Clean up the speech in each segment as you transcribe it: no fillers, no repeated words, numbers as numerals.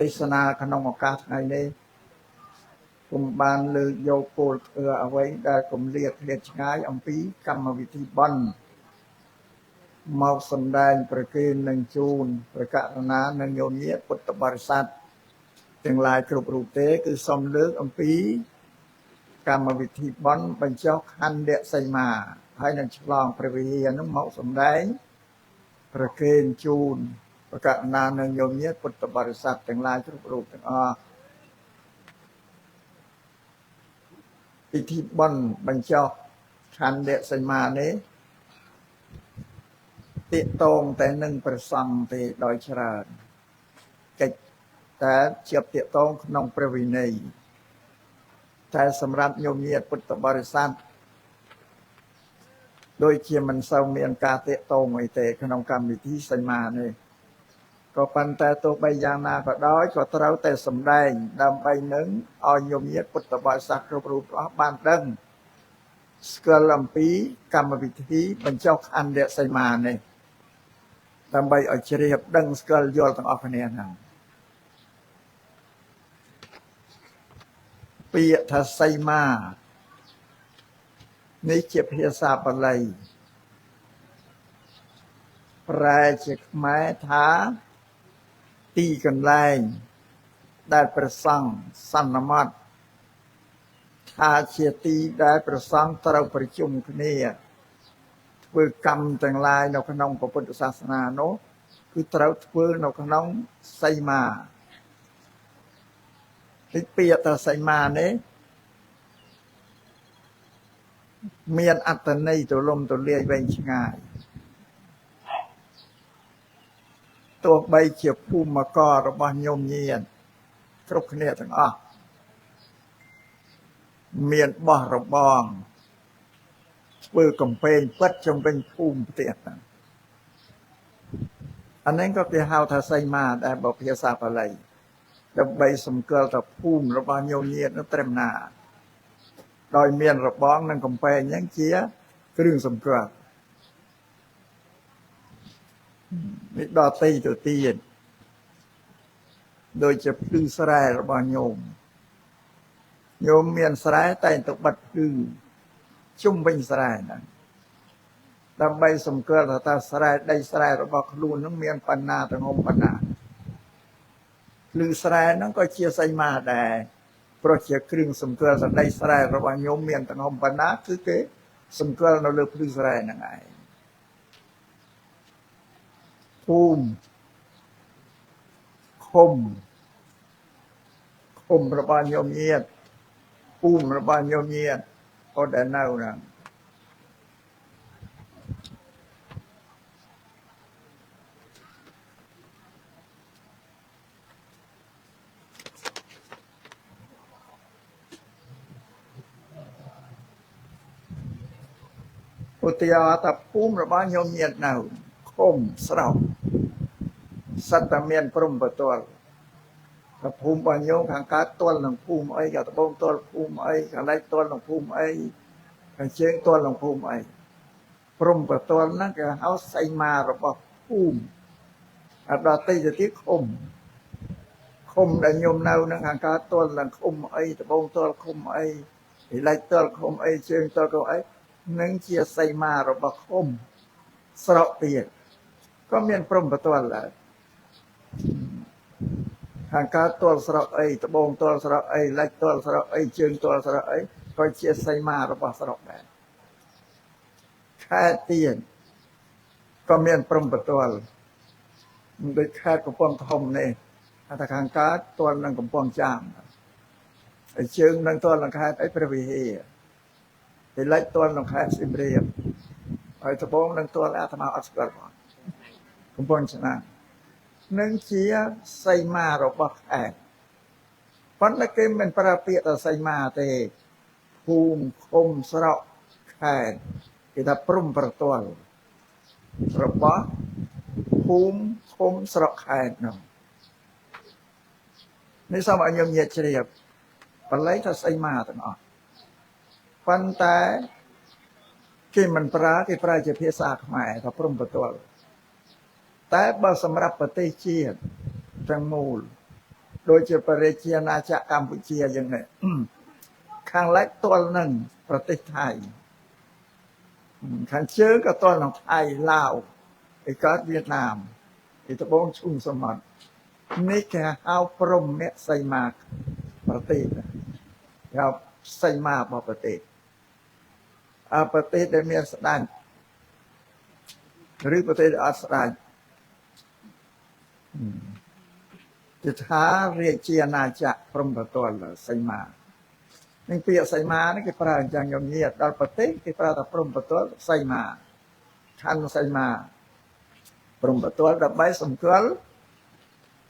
ទេសនាក្នុងឱកាសថ្ងៃនេះគុំបានលើកយកគោលធ្វើអ្វីដែលគំលាតឆ្ងាយអំពីកម្មវិធីបន់មកសម្ដែងប្រគេននឹងជូនព្រះករុណានិងញោមញាតិពុទ្ធបរិស័ទទាំងឡាយគ្រប់រូបទេគឺសូមលើកអំពីកម្មវិធីបន់បញ្ចុះខណ្ឌសីមាហើយនឹងឆ្លងព្រះវិហារនឹងមកសម្ដែងប្រគេនជូនព្រះករុណានិងញោមញាតិពុទ្ធបរិស័ទទាំងឡាយគ្រប់រូបទាំងអស់ពិធីបន់បញ្ចុះខណ្ឌសីមានេះទាក់ទងតែនឹងព្រះសង្ឃទេដោយច្រើនកិច្ចតែជាប់ទាក់ទងក្នុងព្រះវិន័យតែសម្រាប់ញោមញាតិពុទ្ធបរិស័ទដូចជាមិនសូវមានការទាក់ទងអីទេក្នុងកម្មវិធីសីមានេះក៏ប៉ុន្តែទោះបីយ៉ាងណាក៏ដោយក៏ត្រូវតែសម្ដែងដើម្បីនឹងឲ្យញោមញាតិពុទ្ធបរិស័ទគ្រប់រូបអស់បានដឹងស្គាល់អំពីកម្មវិធីបញ្ចុះខណ្ឌសីមានេះដើម្បីឲ្យជ្រាបដឹងស្គាល់យល់ទាំងអស់គ្នាហ្នឹងពាក្យថាសីមានេះជាភាសាបាលីប្រែជាខ្មែរថាទីកន្លែងដែលព្រះសង្ឃសន្មតថាជាទីដែលព្រះសង្ឃត្រូវប្រជុំគ្នាធ្វើកម្មទាំងឡាយនៅក្នុងពុទ្ធសាសនានោះគឺត្រូវធ្វើនៅក្នុងសីមាទីពាក្យថាសីមានេះមានអត្ថន័យទូលំទូលាយវែងឆ្ងាយទោះបីជាភូមិកររបស់ញោមញាតិគ្រប់គ្នាទាំងអស់មានបោះរបងធ្វើកំពែងពិតជំវិញភូមិផ្ទះហ្នឹងអានេះក៏គេហៅថាសីមាដែរបើភាសាបាលីដើម្បីសម្គាល់ថាភូមិរបស់ញោមញាតិនោះត្រឹមណាដោយមានរបងនិងកំពែងហ្នឹងជាគ្រឿងសម្គាល់នេះដល់ទីទៅទៀតដូចជាភ្លឺស្រែរបស់ញោមមានស្រែតែទៅបិទភ្លឺជុំវិញស្រែហ្នឹងដើម្បីសម្គាល់ថាស្រែដីស្រែរបស់ខ្លួននឹងមានបណ្ណាទាំងហុំបណ្ណាភ្លឺស្រែហ្នឹងក៏ជាសីមាដែរព្រោះជាគ្រឿងសម្គាល់ថាដីស្រែរបស់ញោមមានទាំងហុំបណ្ណាគឺគេសម្គាល់នៅលើភ្លឺស្រែហ្នឹងឯងភូមិឃុំរបស់ញោមញាតិភូមិរបស់ញោមញាតិអត់ដែលនៅហ្នឹងឧទាហរណ៍ថាភូមិរបស់ញោមញាតិនៅឃុំស្រុកសត្វតែមានព្រំប្រទល់តែភូមិរបស់ញោមខាងកើតទល់នឹងភូមិអីខាងត្បូងទល់ភូមិអីខាងលិចទល់នឹងភូមិអីខាងជើងទល់នឹងភូមិអីព្រំប្រទល់ហ្នឹងគេហៅសីមារបស់ភូមិអត់ដល់ទីទៅទៀតឃុំដែលញោមនៅនឹងខាងកើតទល់នឹងឃុំអីត្បូងទល់ឃុំអីលិចទល់ឃុំអីជើងទល់ឃុំអីនឹងជាសីមារបស់ឃុំស្រុកទៀតក៏មានព្រំប្រទល់ដែរខាងកើតទល់ស្រុកអីត្បូងទល់ស្រុកអីលិចទល់ស្រុកអីជើងទល់ស្រុកអីក៏ជាសីមារបស់ស្រុកដែរខេត្តទៀតក៏មានព្រំប្រទល់ដូចខេត្តកំពង់ធំនេះថាខាងកើតទល់នឹងកំពង់ចាមហើយជើងនឹងទល់នឹងខេត្តអីព្រះវិហារពីលិចទល់នឹងខេត្តសៀមរាបហើយត្បូងនឹងទល់អាត្មាអត់ស្គាល់ផងកំពង់ឆ្នាំងនឹងជាសីមារបស់ខេត្តប៉ុន្តែគេមិនប្រើពាក្យថាសីមាទេភូមិឃុំស្រុកខេត្តគេថាព្រំប្រទល់របស់ភូមិឃុំស្រុកខេត្តនោះនេះសូមឲ្យញោមញាតិជ្រាបបល័យថាសីមាទាំងអស់ប៉ុន្តែគេមិនប្រើគេប្រើជាភាសាខ្មែរថាព្រំប្រទល់តែបើសម្រាប់ប្រទេសជាតិទាំងមូល โดยจะประเทศนาจะกัมพูชีอย่างนี้ข้างเล็กตัวหนึ่งประเทศไทยข้างเชื้อก็ตัวของไทยลาวไอ้ก็เวียดนามไอ้ตะบงชุมสมัตินี่แค่เอาพรมเนี่ยใส่มาประเทศเราใส่มาบอกประเทศประเทศได้มีสถานหรือประเทศอัสดานจะท้าเรียกเจียนาจะพรมประตัวเลยใส่มาหนึ่งปีใส่มานี่คือประอย่างยงเงียดดาวประเทศคือประพรมประตัวใส่มาขันใส่มาพรมประตัวดับใบสมควร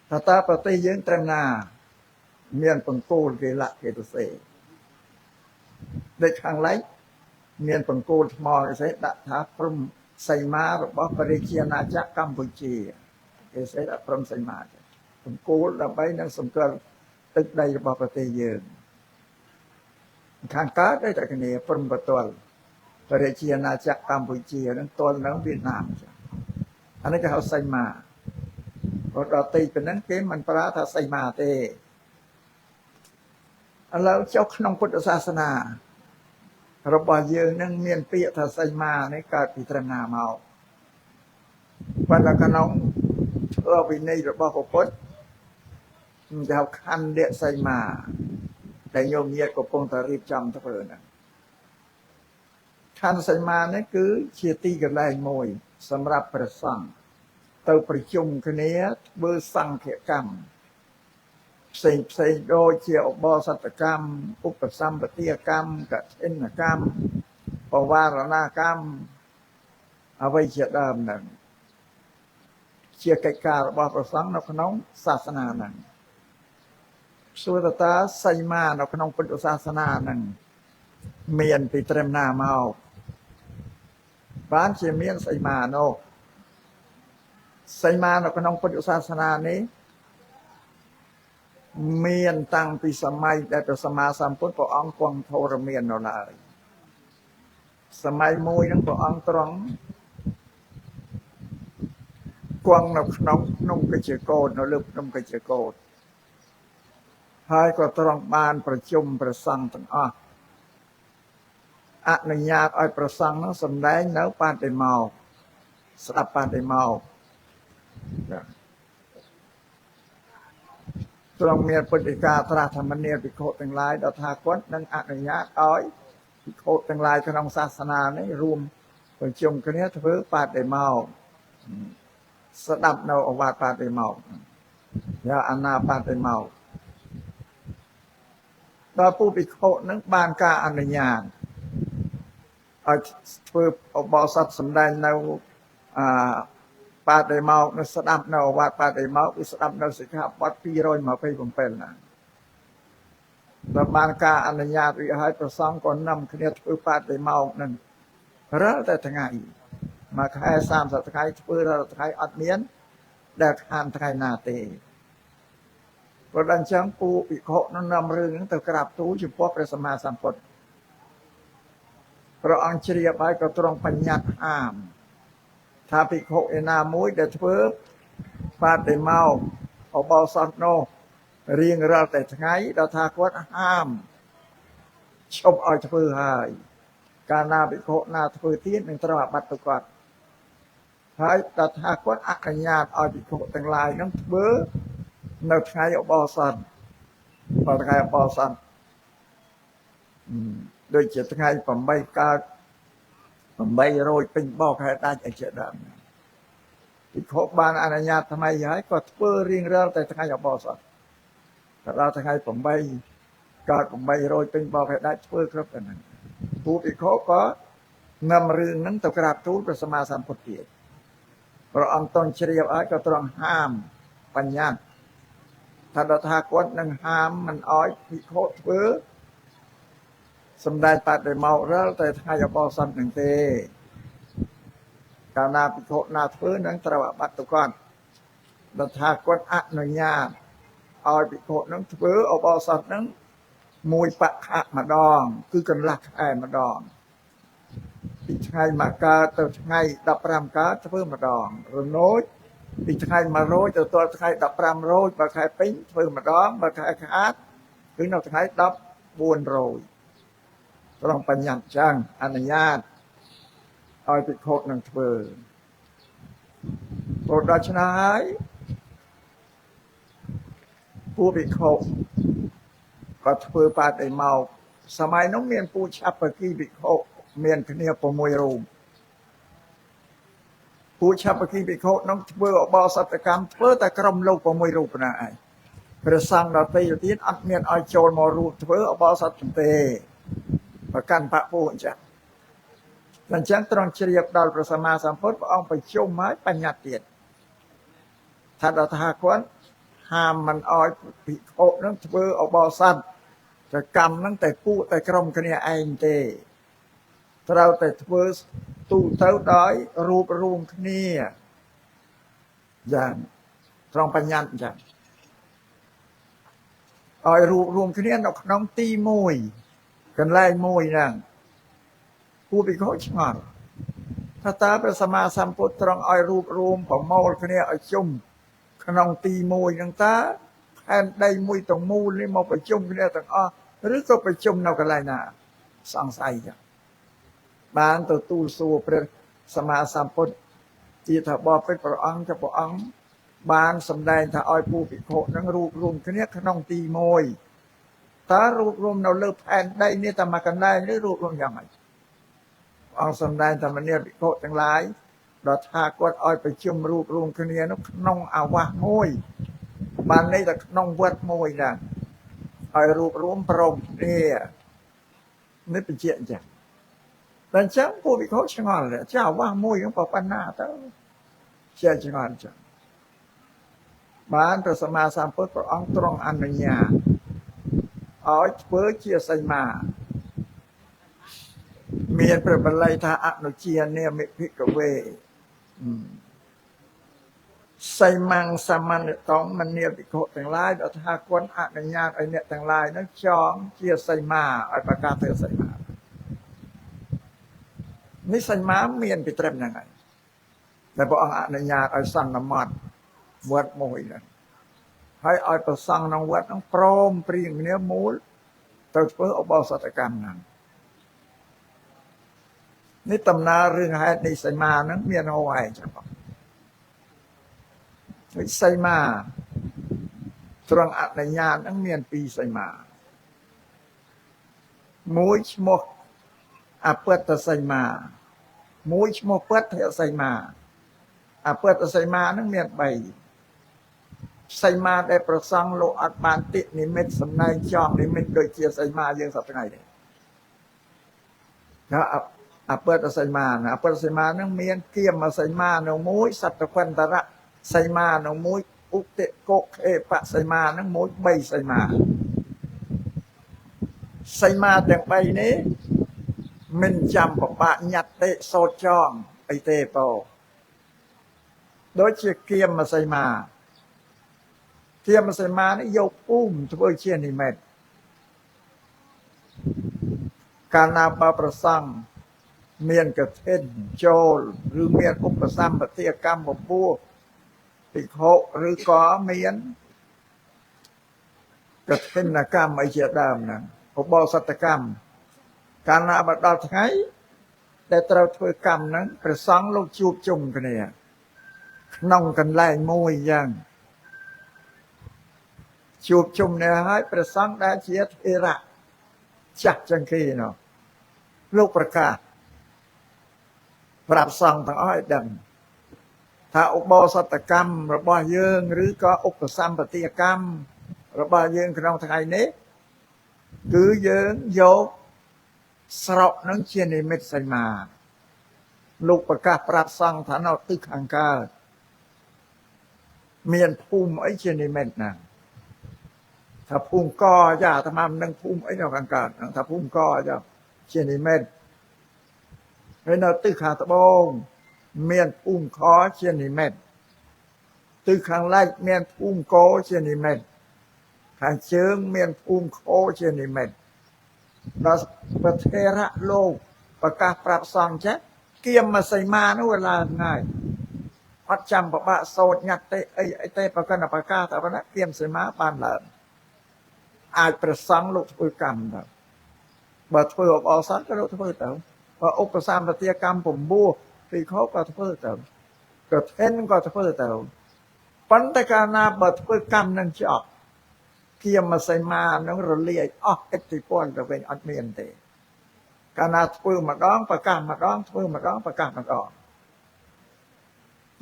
ถ้าตาประเทศยังเตรนาเมียนปังโกลเกละเกตุเสได้ข้างไรเมียนปังโกลมอเสดะท้าพรมใส่มาหรือว่าปริเชียนาจะกัมพูชีเสดะพรมใส่มาปังโกลดับใบนั้นสมควรตึกใดหรือว่าประเทศยืนทางการได้แต่กันเนี่ยพรมประตัวปริเชียนาจะกัมพูชีนั้นตัวนั้นเวียดนามอันนี้ก็เขาใส่มาพอเราตีเป็นนั้นเกมมันปราถ้าใส่มาเตแล้วเจ้าขนมพุทธศาสนาเราบอกเยอะนั่งเมียนเปียถ้าใส่มาในการพิจารณาเมาวันละขนมเราไปในเราบอกพุทธจะเอาคันเดียใส่มาแต่โยมเยียดก็คงจะรีบจำทุกคนนะคันใส่มานี่คือเชียตีกันแรงมวยสำหรับประสังเต่าประชุมคนนี้เบอร์สังเขกรรมเสกโดยเชี่ยวบอสัตกรรมอุปสัมปติกรรมกับเอ็นกรรมปวารณากรรมเอาไว้เชี่ยดามนั่นเชี่ยกิจการบอประสังนกน้องศาสนานั่นสุตตาไซมานกน้องพุทธศาสนานั่นเมียนไปเตรียมนาเมาบ้านเชี่ยเมียนไซมาโนไซมานกน้องพุทธศาสนานี้เมียนตั้งปีสมัยได้เป็นสมาสัมพุทธพระองค์กวางโทรเมียนนอนอะไรสมัยมวยนั้นพระองค์ตรองกวางนกน้องนุ่งกระเจโกนนลึกนุ่งกระเจโกนให้ก็ตรองบานประชุมประสังตั้งอนุญาตให้ประสังนั้นสำแดงแล้วปานได้เมาสลับปานได้เมาตรงเมียปฏิกาตราธรรมเนียปิโคตั้งหลายดาทากวัดนั่งอนุญาตอ้อยปิโคตั้งหลายขนมศาสนาในรวมประชุมกันนี้เพื่อปาดได้เมาสดับเนาอวาดปาดได้เมายาอนาปาดได้เมาตอนผู้ปิโคนั้นบานกาอนุญาตเพื่ออบอสัตสำแดงในปาได้เมาในสดับเนาวัดปาได้เมาวิสดับเนาสิครับวัดพี่ร้อยมาไปผมเป็นนะประมาณการอนุญาตวิหารประสงค์ก่อนนำคณีถือปาได้เมานั่นเริ่มแต่ทั้งไงมาแค่สามสัตย์ไทยเพื่อเราไทยอัดเมียนแดกหานไทยนาเตประดันช่างปูปิโคนั้นนำเรื่องแต่กราบทูเฉพาะพระสมมาสัมพุทธพระองค์เฉียบไปก็ตรงปัญญาห้ามถ้าปิโคเอนามุ้ยเดือดเพิ่มปาได้เมาเอาบอสันโนเรียงเราแต่ไงเราทากวัดห้ามชมเอาเพื่อให้การนาปิโคนาเพื่อที่หนึ่งตระบัดตุกัดให้เราทากวัดอักญาตเอาปิโคต่างลายนั่งเพื่อเราไงเอาบอสันพอไงเอาบอสันโดยเจตไงผมไม่กล้าผมไม่โรยเป็นบอกให้ได้ใจเฉดำที่ขบบานอนุญาตทำไมย้ายก็เพื่อเรียงเรื่องแต่ทั้งไงอย่าบอกสักแต่เราทั้งไงผมไม่กาดผมไม่โรยเป็นบอกให้ได้เพื่อครับกันนั้นผู้ที่เขาก็นำเรื่องนั้นตกราบทูตพระสมมาสัมพุทธเกียรติพระองค์ต้องเฉียบก็ต้องห้ามปัญญาถ้าเราทากวัดนั่งห้ามมันอ้อยพิโคเพื่อสำได้ปัดได้เมาแล้วแต่ทายบอสันหนึ่งเตการนาปิโคนาเพื่อนั่งตระบัดตุกอนดัทากวัดอนุญาตเอาปิโคนั่งเพื่อเอาบอสันนั่งมวยปะขะมาดองคือกันลักแอมาดองปิชัยมากาเติร์ไงดับรำกาเพื่อมาดองหรือโน้ย ពីថ្ងៃ100ទៅដល់ថ្ងៃ1500បើខែពេញធ្វើម្ដងបើខែខាតគឺនៅថ្ងៃ1400ត្រង់បញ្ញត្តិចឹងអនុញ្ញាតឲ្យភិក្ខុនឹងធ្វើព្រោះដូច្នេះហើយពួកភិក្ខុក៏ធ្វើបាតឯមកសម័យនោះមានពូឆាប់បគីភិក្ខុមានគ្នា6រូបពូឆាប់បគីភិក្ខុនោះធ្វើអបអសតកម្មធ្វើតែក្រុមលោក6រូបណាឯងព្រះសង្ឃដទៃទៀតអត់មានឲ្យចូលមករួមធ្វើអបអសតទេប្រកាន់បពុអញ្ចឹងអញ្ចឹងត្រង់ជ្រាបដល់ព្រះសម្មាសម្ពុទ្ធព្រះអង្គប្រជុំហើយបញ្ញត្តិទៀតថាដល់ថាគាត់ហាមមិនឲ្យភិក្ខុនឹងធ្វើអបអសតកម្មនឹងតែពួកតែក្រុមគ្នាឯងទេត្រូវតែធ្វើទូទៅដោយរួបរวมគ្នាយ៉ាងត្រង់បញ្ញត្តិអញ្ចឹងឲ្យរួបរวมគ្នានៅក្នុងទី1កន្លែងមួយហ្នឹងពួកភិក្ខុឆ្ងល់ថាតើព្រះសម្មាសម្ពុទ្ធត្រង់ឲ្យរួបរวมប្រមូលគ្នាឲ្យជុំក្នុងទី1ហ្នឹងតើផែនដីមួយទាំងមូលនេះមកប្រជុំគ្នាទាំងអស់ឬក៏ប្រជុំនៅកន្លែងណាសង្ស័យចឹងបានទទួលសួរព្រះសម្មាសម្ពុទ្ធជាថាបបិទ្ធព្រះអង្គចុះព្រះអង្គបានសម្ដែងថាឲ្យពួកភិក្ខុនឹងរួបរวมគ្នាក្នុងទី1តើរួបរวมនៅលើផែនដីនេះតែមកកន្លែងឬរួបរวมយ៉ាងម៉េចអង្គសម្ដែងថាមនាភិក្ខុទាំងឡាយដល់ថាគាត់ឲ្យប្រជុំរួបរวมគ្នានោះក្នុងអាវាសមួយបានន័យថាក្នុងវត្តមួយដែរឲ្យរួបរวมព្រមគ្នានេះបញ្ជាក់អញ្ចឹងតែអញ្ចឹងពួកភិក្ខុឆ្ងល់ចាអាវាសមួយហ្នឹងប៉ុណ្ណាទៅជាឆ្ងល់អញ្ចឹងបានព្រះសម្មាសម្ពុទ្ធព្រះអង្គទ្រង់អនុញ្ញាតឲ្យធ្វើជាសីមាមានព្រះបាលីថាអនុជានាមិភិក្ខវេសីមាំងសមន្នតងមនាភិក្ខុទាំងឡាយដល់ថាគាត់អនុញ្ញាតឲ្យអ្នកទាំងឡាយនឹងចងជាសីមាឲ្យប្រកាសធ្វើសីមានេះសីមាមានពីត្រឹមហ្នឹងហើយតែព្រះអង្គអនុញ្ញាតឲ្យសន្មតវត្តមួយហ្នឹងហើយឲ្យប្រសង់ក្នុងវត្តហ្នឹងព្រមព្រៀងគ្នាមូលទៅធ្វើឧបោសថកម្មហ្នឹងនេះដំណើររឿងហេតុនៃសីមាហ្នឹងមានហោហែចឹងបងវិសីមាត្រង់អនុញ្ញាតហ្នឹងមាន2សីមាមួយឈ្មោះអបិត្តសីមាមួយឈ្មោះបិទ្ធសីមាអបិត្តសីមាហ្នឹងមាន3សីមាដែលប្រសង់លោកអត់បានតិនិមិត្តសំណែងចង់និមិត្តដូចជាសីមាយើងសប្តាហ៍នេះណាអបិត្តសីមាអបិត្តសីមាហ្នឹងមានគៀមសីមានៅមួយសត្តគន្តរៈសីមានៅមួយឧតិកុខេបសីមាហ្នឹងមួយ3សីមាសីមាទាំង3នេះមិនចាំបបាក់ញត្តិទេសោតចងអីទេពោដូចជាគៀមសីមាគៀមសីមានេះយកភូមិធ្វើជានិមិត្តកាលណាបើប្រសង់មានកឋិនចូលឬមានឧបសម្បទាកម្មពពោះភិក្ខុឬក៏មានកឋិនកម្មអីជាដើមហ្នឹងឧបោសថកម្មកាលណាបើដល់ថ្ងៃដែលត្រូវធ្វើកម្មហ្នឹងព្រះសង្ឃលោកជួបជុំគ្នាក្នុងកន្លែងមួយយ៉ាងជួបជុំនេះហើយព្រះសង្ឃដែលជាធេរៈចាស់ជាងគេនោះលោកប្រកាសប្រាប់សង្ឃទាំងអស់ឲ្យដឹងថាឧបោសថកម្មរបស់យើងឬក៏ឧបសម្បទាកម្មរបស់យើងក្នុងថ្ងៃនេះគឺយើងយកស្រុកនឹងជានិមិត្តសីមាលោកប្រកាសប្រាប់សង្ឃថានៅទិសខាងកើតមានភូមិអីជានិមិត្តណាថាភូមិកចាអាត្មាមិនដឹងភូមិអីនៅខាងកើតថាភូមិកចាជានិមិត្តហើយនៅទិសខាងត្បូងមានភូមិខជានិមិត្តទិសខាងលិចមានភូមិកជានិមិត្តខាងជើងមានភូមិខជានិមិត្តដល់ប្រធេរៈលោកប្រកាសប្រាប់សង្ឃចាគៀមសីមានោះឡើងហើយ អត់ចាំប្របាក់សោតញ៉ាត់ទេអីទេប្រកាន់ប្រកាសតែប៉ុណ្ណាគៀមសីមាបានឡើងអាចប្រសង់លោកធ្វើកម្មទៅបើធ្វើអបអរសាទក៏លោកធ្វើទៅបើឧបសម្បទាកម្ម9ពីខុសក៏ធ្វើទៅក៏ធិនក៏ធ្វើទៅប៉ុន្តែកាលណាបើធ្វើកម្មនឹងចប់គៀមសីមានឹងរលាយអស់ឥទ្ធិពលទៅវិញអត់មានទេកាលណាធ្វើម្ដងប្រកាសម្ដងធ្វើម្ដងប្រកាសម្ដង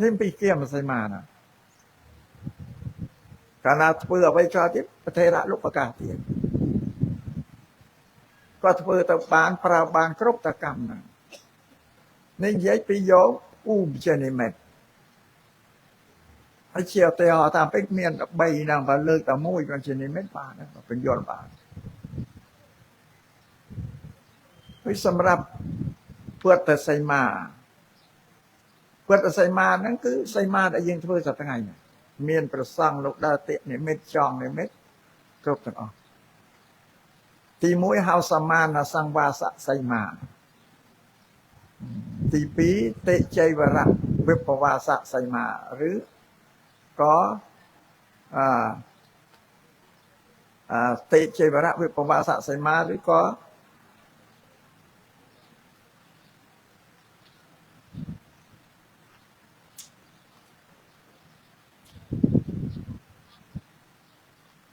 នេះពីគៀមសីមាណាកាលណាធ្វើអ្វីចោលទៀតប្រធេរៈលោកប្រកាសទៀតក៏ធ្វើទៅបានប្រើបានគ្រប់តកម្មហ្នឹងនេះនិយាយពីយកឧបជានិមិត្តហើយជាតែតាមពេកមាន3ហ្នឹងបើលើកតែមួយក៏ជានិមិត្តបានដែរបញ្យល់បានហើយសម្រាប់ពុទ្ធសីមាពុទ្ធសីមាហ្នឹងគឺសីមាដែលយើងធ្វើសប្តាហ៍ថ្ងៃនេះមានប្រសង់លោកដើរតិនិមិត្តចងនិមិត្តគ្រប់ទាំងអស់ទី1ហៅសមានសង្វាសសីមាទី2តិជ័យវរៈវិបវាសសីមាឬក៏តិជ័យវរៈវិបវាសសីមាឬក៏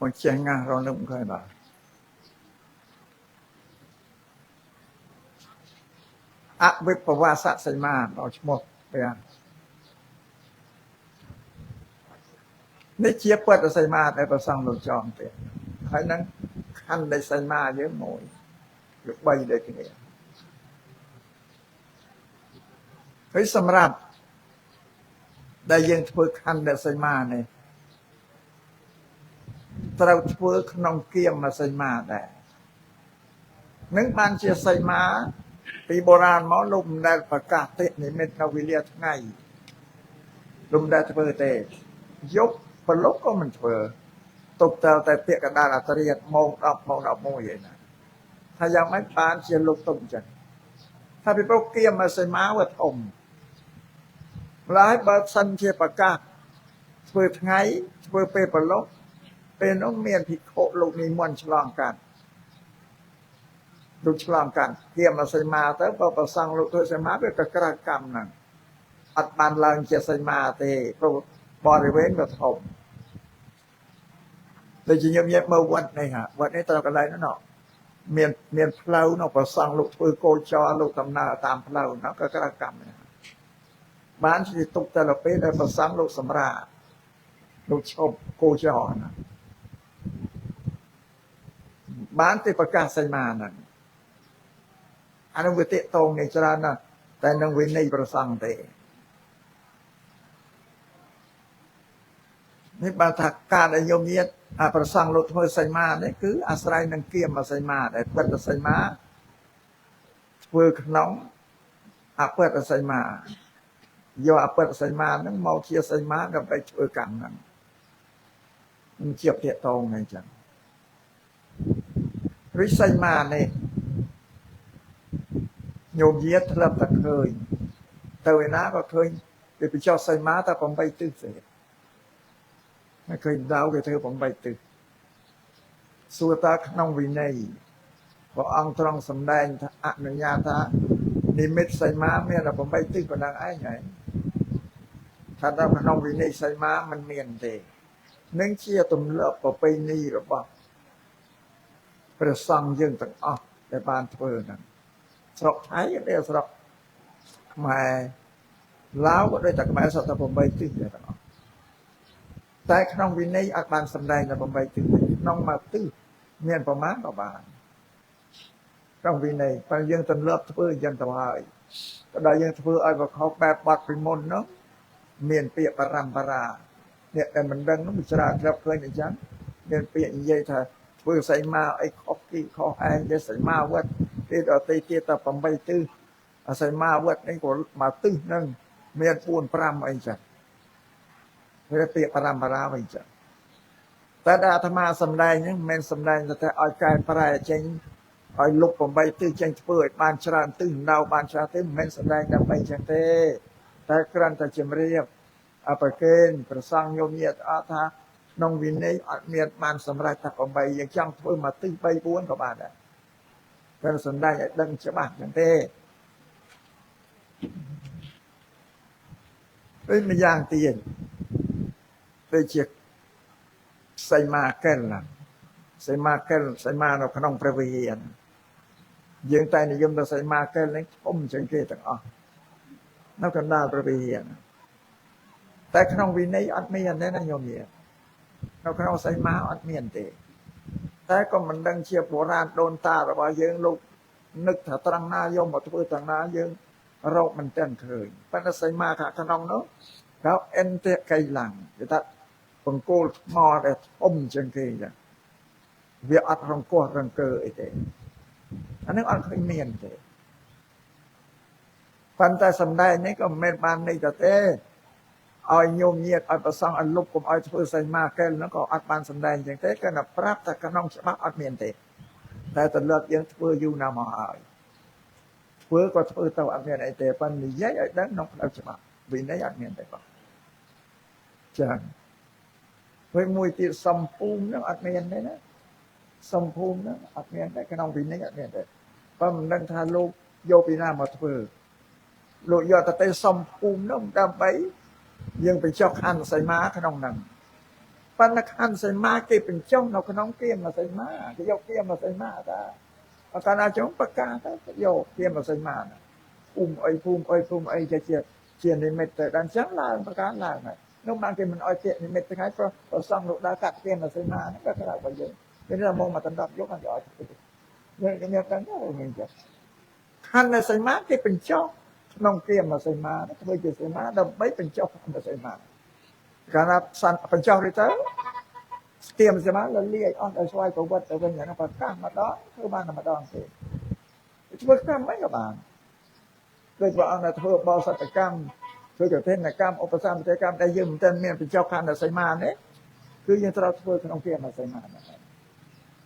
មកចេះងាស់រនឹកឃើញបាទអវិបវាសសីមាដល់ឈ្មោះព្រះនេះជាពុទ្ធសីមាដែលប្រសង់លោកចងទៀតហើយនឹងខណ្ឌនៃសីមាយើងមួយឬ3ដូចគ្នាហើយសម្រាប់ដែលយើងធ្វើខណ្ឌនៃសីមានេះត្រូវធ្វើក្នុងគៀមសីមាដែរនឹងបានជាសីមាពីបុរាណមកលោកមិនដែលប្រកាសតិនិមិត្តនៅវេលាថ្ងៃលោកមិនដែលធ្វើទេយកប្រឡប់ក៏មិនធ្វើទុកតែពាក្យកដាលអត្រាតម៉ោង10ម៉ោង11ឯណាថាយ៉ាងម៉េចបានជាលោកទុកអញ្ចឹងថាពីព្រោះគៀមសីមាវាធំម្ល៉េះបើសិនជាប្រកាសធ្វើថ្ងៃធ្វើពេលប្រឡប់ពេលនោះមានភិក្ខុលោកនិមន្តឆ្លងកាត់លោកឆ្លងកាត់គៀមសីមាទៅបើប្រសង់លោកធ្វើសីមាវាក៏ក្រៅកម្មហ្នឹងអត់បានឡើងជាសីមាទេព្រោះបរិវេណវាធំដូចជាញឹមមើលវត្តនេះវត្តនេះត្រូវកន្លែងនោះមានផ្លូវនោះប្រសង់លោកធ្វើគោចរលោកដំណើរតាមផ្លូវនោះក៏ក្រៅកម្មដែរបានជាទុកតែទៅពេលដែលប្រសង់លោកសម្រាលោកឈប់គោចរណាបានទៅប្រកាសសីមាហ្នឹងអានោះវាតេតងនេះច្រើនណាស់តែនឹងវិន័យប្រសង់ទេនេះបានថាការដែលញោមញាតប្រសង់លោកធ្វើសីមានេះគឺអាស្រ័យនឹងគៀមសីមាដែលពុទ្ធសីមាធ្វើក្នុងអពុទ្ធសីមាយកអពុទ្ធសីមាហ្នឹងមកជាសីមាដើម្បីធ្វើកម្មហ្នឹងមិនជាតេតងអញ្ចឹងរិសីមានេះញោមយាតធ្លាប់តែឃើញទៅឯណាក៏ឃើញវាបញ្ចុះសីមាតែ8ទិសទេមិនឃើញដៅគេធ្វើ8ទិសសួរតើក្នុងវិន័យព្រះអង្គទ្រង់សម្ដែងថាអនុញ្ញាតថានិមិត្តសីមាមានតែ8ទិសប៉ុណ្ណឹងឯងហើយថាដល់ក្នុងវិន័យសីមាมันមានទេនឹងជាទម្លាប់ប្រពៃណីរបស់ព្រះសង្ឃយើងទាំងអស់ដែលបានធ្វើហ្នឹងស្រុកថៃឬស្រុកខ្មែរឡាវក៏ដូចតែខ្មែរសតតែ8ទិសដែរទាំងអស់តែក្នុងវិន័យអត់បានសម្ដែងតែ8ទិសក្នុងមួយទិសមានប្រមាណក៏បានក្នុងវិន័យបើយើងទម្លាប់ធ្វើអញ្ចឹងទៅហើយក៏ដល់យើងធ្វើឲ្យប្រកបបែបបទពីមុននោះមានពាក្យបរមបរាអ្នកដែលមិនដឹងនោះវាច្រើនធ្លាប់ឃើញអញ្ចឹងមានពាក្យនិយាយថាធ្វើសីមាអីខុសទីខុសឯងទេសីមាវត្តគេដល់ទីទៀតតែ8ទិសសីមាវត្តនេះក៏មកទិសហ្នឹងមាន4 5អីចឹងវាពាក្យបរមបរាវិញចឹងតែដល់អាត្មាសំដែងហ្នឹងមិនមែនសំដែងតែឲ្យកែប្រែចេញឲ្យលុប8ទិសចេញធ្វើឲ្យបានច្រើនទិសនៅបានច្រើនទេមិនមែនសំដែងដើម្បីចឹងទេតែគ្រាន់តែជំរាប អបកេនប្រសងញោមញាតអត់ថាក្នុងវិន័យអត់មានបានសម្រាប់ថា8យើងចង់ធ្វើមកទី3 4ក៏បានដែរតែសំដែងឲ្យដឹងច្បាស់ចឹងទេវិញម្យ៉ាងទៀតដូចជាសីមាកិលណាសីមាកិលសីមានៅក្នុងព្រះវិហារយើងតែនិយមទៅសីមាកិលនេះធំជាងគេទាំងអស់នៅកណ្ដាលព្រះវិហារតែក្នុងវិន័យអត់មានទេណាញោមយានៅក្នុងសីមាអត់មានទេតែក៏មិនដឹងជាបុរាណដូនតារបស់យើងលោកនឹកថាត្រង់ណាយកមកធ្វើត្រង់ណាយើងរកមិនទាន់ឃើញប៉ុន្តែសីមាខាងក្នុងនោះក៏អិនទេកៃឡាំងគេថាបង្គោលថ្មដែលធំជាងគេចឹងវាអត់រង្គោះរង្គើអីទេអានេះអត់ឃើញមានទេប៉ុន្តែសម្ដែងនេះក៏មិនមែនបានន័យថាទេឲ្យញោមញាតឲ្យប្រសងឲ្យលុបកុំឲ្យធ្វើសីមាកិលនោះក៏អត់បានសម្ដែងចឹងទេគឺតែប្រាប់តែក្នុងច្បាប់អត់មានទេតែទន្លប់យើងធ្វើយូរណាស់មកហើយធ្វើក៏ធ្វើទៅអត់មានអីទេប៉ុន្តែនិយាយឲ្យដឹងក្នុងផ្លូវច្បាប់វិន័យអត់មានទេបងចា៎ហើយមួយទៀតសំភូមិនឹងអត់មានទេណាសំភូមិនឹងអត់មានតែក្នុងវិន័យអត់មានទេប៉ុន្តែមិនដឹងថាលោកយកពីណាមកធ្វើលោកយកតែសំភូមិនោះដើម្បីយើងបញ្ចុះខណ្ឌសីមាក្នុងហ្នឹងប៉ុន្តែខណ្ឌសីមាគេបញ្ចុះនៅក្នុងគៀមសីមាគេយកគៀមសីមាតាបើកាលណាចង់ប្រកាសទៅយកគៀមសីមាភូមិអីភូមិអីភូមិអីជានិមិត្តទៅដល់អញ្ចឹងឡើងប្រកាសឡើងហើយនោះបានគេមិនអោយជានិមិត្តថ្ងៃព្រោះប្រសងលោកដើរកាត់គៀមសីមាហ្នឹងក៏ក្រៅរបស់យើងគេថាមកមកដណ្ដប់យកឲ្យយើងមានដឹងទៅវិញចាខណ្ឌសីមាគេបញ្ចុះក្នុងគៀមសីមាធ្វើជាសីមាដើម្បីបញ្ចុះខណ្ឌសីមាកាលណាបញ្ចុះទៅគៀមសីមាលលាយអស់ដល់ស្វ័យប្រវត្តិទៅវិញហ្នឹងប្រកាសម្ដងធ្វើបានតែម្ដងទេធ្វើកម្មមិនក៏បានដូចព្រះអង្គធ្វើបោសតកម្មធ្វើកឋិនកម្មឧបសម្បទាកម្មដែលយើងមិនទាន់មានបញ្ចុះខណ្ឌសីមានេះគឺយើងត្រូវធ្វើក្នុងគៀមសីមាហ្នឹង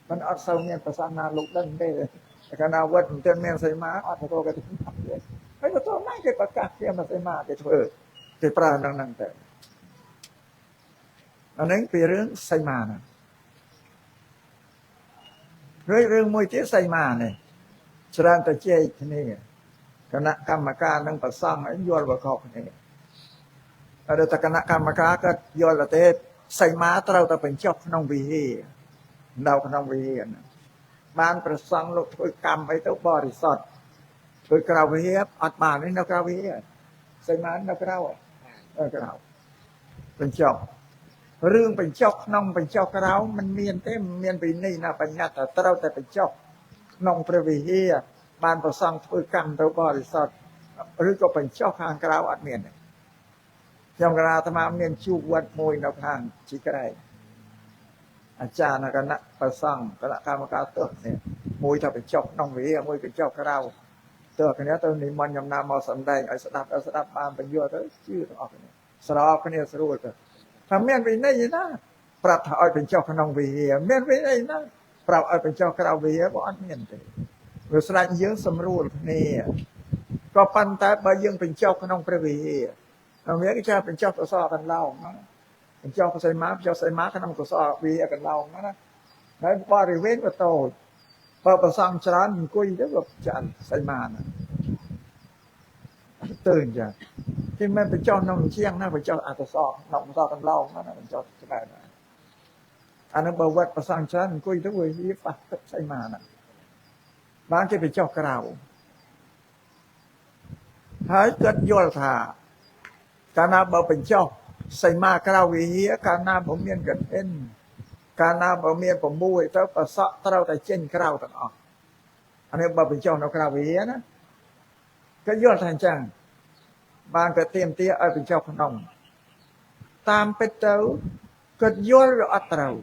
មិនអត់សូវមានប្រសាសនាលោកដឹងទេកាលណាវត្តមិនទាន់មានសីមាអត់ទៅកឋិនកម្មទេហើយទៅណាគេប្រកាសគៀមសីមាគេធ្វើគេប្រើហ្នឹងទៅអានេះពីរឿងសីមាណារឿងមួយទៀតសីមានេះច្រើនតែជែកគ្នាគណៈកម្មការនឹងប្រសងឲ្យយល់ប្រកបគ្នាហើយតែគណៈកម្មការក៏យល់តែសីមាត្រូវតែបញ្ចុះក្នុងវិហារនៅក្នុងវិហារបានប្រសងលោកធ្វើកម្មអីទៅបរិសុទ្ធធ្វើក្រៅវិហារអត់បាននេះនៅក្រៅវិហារសីមានៅក្រៅបញ្ចុះរឿងបញ្ចុះក្នុងបញ្ចុះក្រៅมันមានទេមិនមានវិន័យណាបញ្ញត្តិត្រូវតែបញ្ចុះក្នុងព្រះវិហារបានប្រសងធ្វើកម្មទៅបរិសុទ្ធឬក៏បញ្ចុះខាងក្រៅអត់មានទេខ្ញុំកណាអាត្មាមានជួបវត្តមួយនៅខាងជីក្រែងអាចារ្យគណៈប្រសងគណៈកម្មការទោះនេះមួយថាបញ្ចុះក្នុងវិហារមួយបញ្ចុះក្រៅទោះគ្នាទៅនិមន្តចំណាំមកសម្ដែងឲ្យស្ដាប់បានបញ្យល់ទៅជឿទាំងអស់គ្នាស្របគ្នាស្រួលទៅថាមានវិន័យណាប្រាប់ថាឲ្យបញ្ចុះក្នុងវិហារមានវិន័យណាប្រាប់ឲ្យបញ្ចុះក្រៅវិហារក៏អត់មានទេវាស្ដេចយើងសម្រួលគ្នាក៏ប៉ុន្តែបើយើងបញ្ចុះក្នុងព្រះវិហារវាគេចាបញ្ចុះកសលកន្លងណាបញ្ចុះសីមាបញ្ចុះសីមាក្នុងកសលវិហារកន្លងណាហើយបរិវេណក៏តូចបើប្រសងច្រើនអង្គុយទៅក៏ចាក់សីមាណាទៅអញ្ចឹងគេមិនបញ្ចុះក្នុងជាងណាបញ្ចុះអកសលក្នុងកសលកន្លងណាបញ្ចុះច្រើនអានឹងបើវត្តប្រសងច្រើនអង្គុយទៅវាប៉ះទឹកសីមាណាបានគេបញ្ចុះក្រៅហើយគាត់យល់ថាកាលណាបើបញ្ចុះសីមាក្រៅវិហារកាលណាបើមានកឋិនកាលណាបើមាន6ទៅប្រសក់ត្រូវតែចេញក្រៅទាំងអស់អានេះបើបញ្ចុះនៅក្រៅវិហារណាគាត់យល់ថាអញ្ចឹងបានក៏ទៀមទាឲ្យបញ្ចុះក្នុងតាមពិតទៅគាត់យល់វាអត់ត្រូវ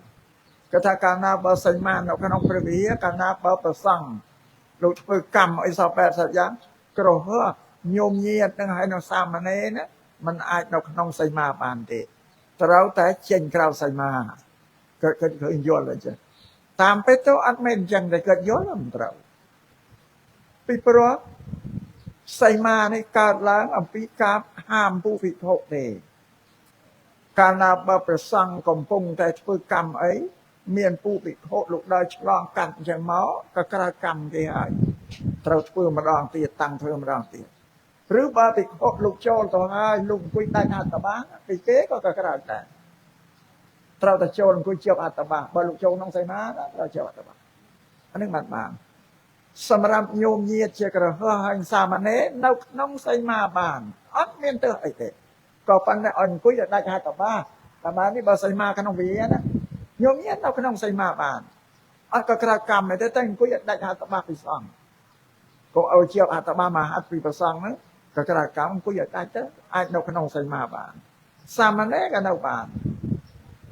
គាត់ថាកាលណាបើសីមានៅក្នុងព្រះវិហារកាលណាបើប្រសង់លោកធ្វើកម្មអីសព80យ៉ាងក្រហមញោមញាតនឹងឲ្យនៅសាមណេរណាมันអាចនៅក្នុងសីមាបានទេត្រូវតែចេញក្រៅសីមាគាត់ឃើញយល់អញ្ចឹងតាមពិតទៅអត់មែនអញ្ចឹងតែគាត់យល់មិនត្រូវពីព្រោះសីមានេះកើតឡើងអំពីការហាមពុវិភពទេ កាលណាបើប្រសង់កំពុងតែធ្វើកម្មអីមានពូភិក្ខុលោកដើរឆ្លងកាត់អញ្ចឹងមកក៏ក្រៅកម្មគេហើយត្រូវធ្វើម្ដងទៀតតាំងធ្វើម្ដងទៀតឬបើភិក្ខុលោកចូលទៅហើយលោកអង្គុយដាច់អត្តបាពីគេក៏ក្រៅដែរត្រូវតែចូលអង្គុយជាប់អត្តបាបើលោកចូលក្នុងសីមាត្រូវជាប់អត្តបាអានេះបានសម្រាប់ញោមញាតជាក្រហមហើយសាមណេរនៅក្នុងសីមាបានអត់មានទើសអីទេក៏ប៉ុន្តែអង្គុយដាច់អត្តបាតែបាននេះបើសីមាក្នុងវិហារណាញោមញាតនៅក្នុងសីមាបានអត់ក៏ក្រៅកម្មទេតែអង្គុយដាច់អត្តបាពីសង្ឃក៏ឲ្យជាប់អត្តបាមហាពីប្រសង្ឃហ្នឹងក៏ក្រៅកម្មអង្គុយដាច់ទៅអាចនៅក្នុងសីមាបានសាមណេរក៏នៅបាន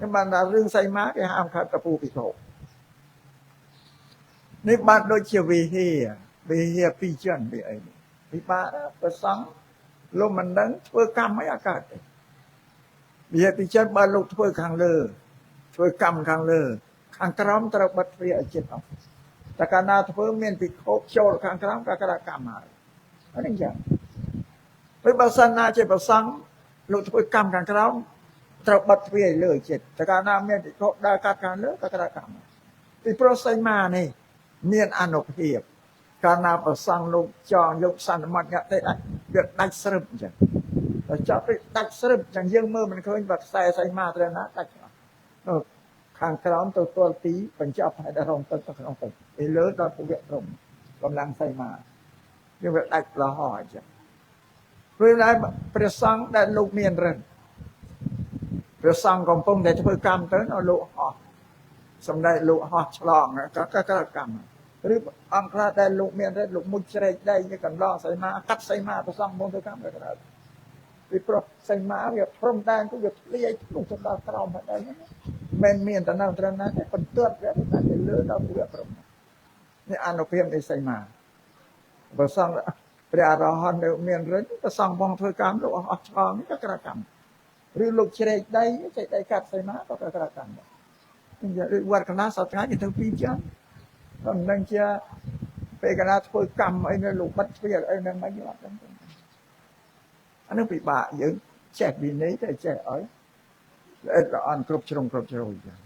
nhưng mà là rương say má cái ham khát tập phu bị khổ nếu bạn đôi chiều vì hìa pi chân bị ấy vì ba đó sáng lúc mình đứng thưa cam mấy cả vì hìa pi chân ba lúc thưa cam khang lơ khang cám tao bật phía ở trên đó ta cả na thưa miền bị khổ châu khang cám cả cam hại nó nên chẳng với bao san na trên bao sáng lúc thưa cam khang cámត្រូវបិទទ្វារលើចិត្តតែកាលណាមានពិភពដើរកាត់ខាងលើក៏ក្រកម្មពីព្រោះសីមានេះមានអនុភាពកាលណាប្រសង់លោកចងយកសន្មតញ៉ាក់ទៅវាដាច់ស្រឹបអញ្ចឹងតែចាប់ទៅដាច់ស្រឹបអញ្ចឹងយើងមើលមិនឃើញបាត់ខ្សែសីមាត្រឹមណាដាច់ខាងក្រោមទៅទល់ទីបញ្ចប់ហើយដល់រងទឹកទៅក្នុងទឹកពីលើដល់ពវៈព្រំកម្លាំងសីមាយើងវាដាច់លហអញ្ចឹងព្រោះតែព្រះសង្ឃដែលលោកមានរិទ្ធព្រះសង្ឃកំពុងតែធ្វើកម្មទៅនៅលោកហោះសំដែងលោកហោះឆ្លងក៏ក្រៅកម្មឬអង្គខ្លះដែលលោកមានរិទ្ធលោកមុជជ្រែកដីនេះកន្លងសីមាកាត់សីមាព្រះសង្ឃមកធ្វើកម្មក៏ក្រៅពីព្រោះសីមាវាព្រំដែនគឺវាធ្លាយក្នុងទៅដល់ក្រោមហើយមិនមានតែនៅត្រឹមណាទេបន្ទាត់វាតែលើដល់វាព្រំនេះអនុភាពនៃសីមាព្រះសង្ឃព្រះអរហន្តដែលមានរិទ្ធព្រះសង្ឃបងធ្វើកម្មលោកហោះឆ្លងនេះក៏ក្រៅកម្មឬលោកជ្រែកដីកាត់សីមាក៏ក្រៅកម្មដែរឬវត្តកណាសត្វថ្ងៃគេធ្វើពីរចឹងក៏មិនជាពេលកណាធ្វើកម្មអីនៅលោកបិទទ្វារអីនឹងមិនអត់ដឹងអានោះពិបាកយើងចេះវិន័យតែចេះឲ្យល្អិតល្អន់គ្រប់ជ្រុងគ្រប់ជ្រោយចឹង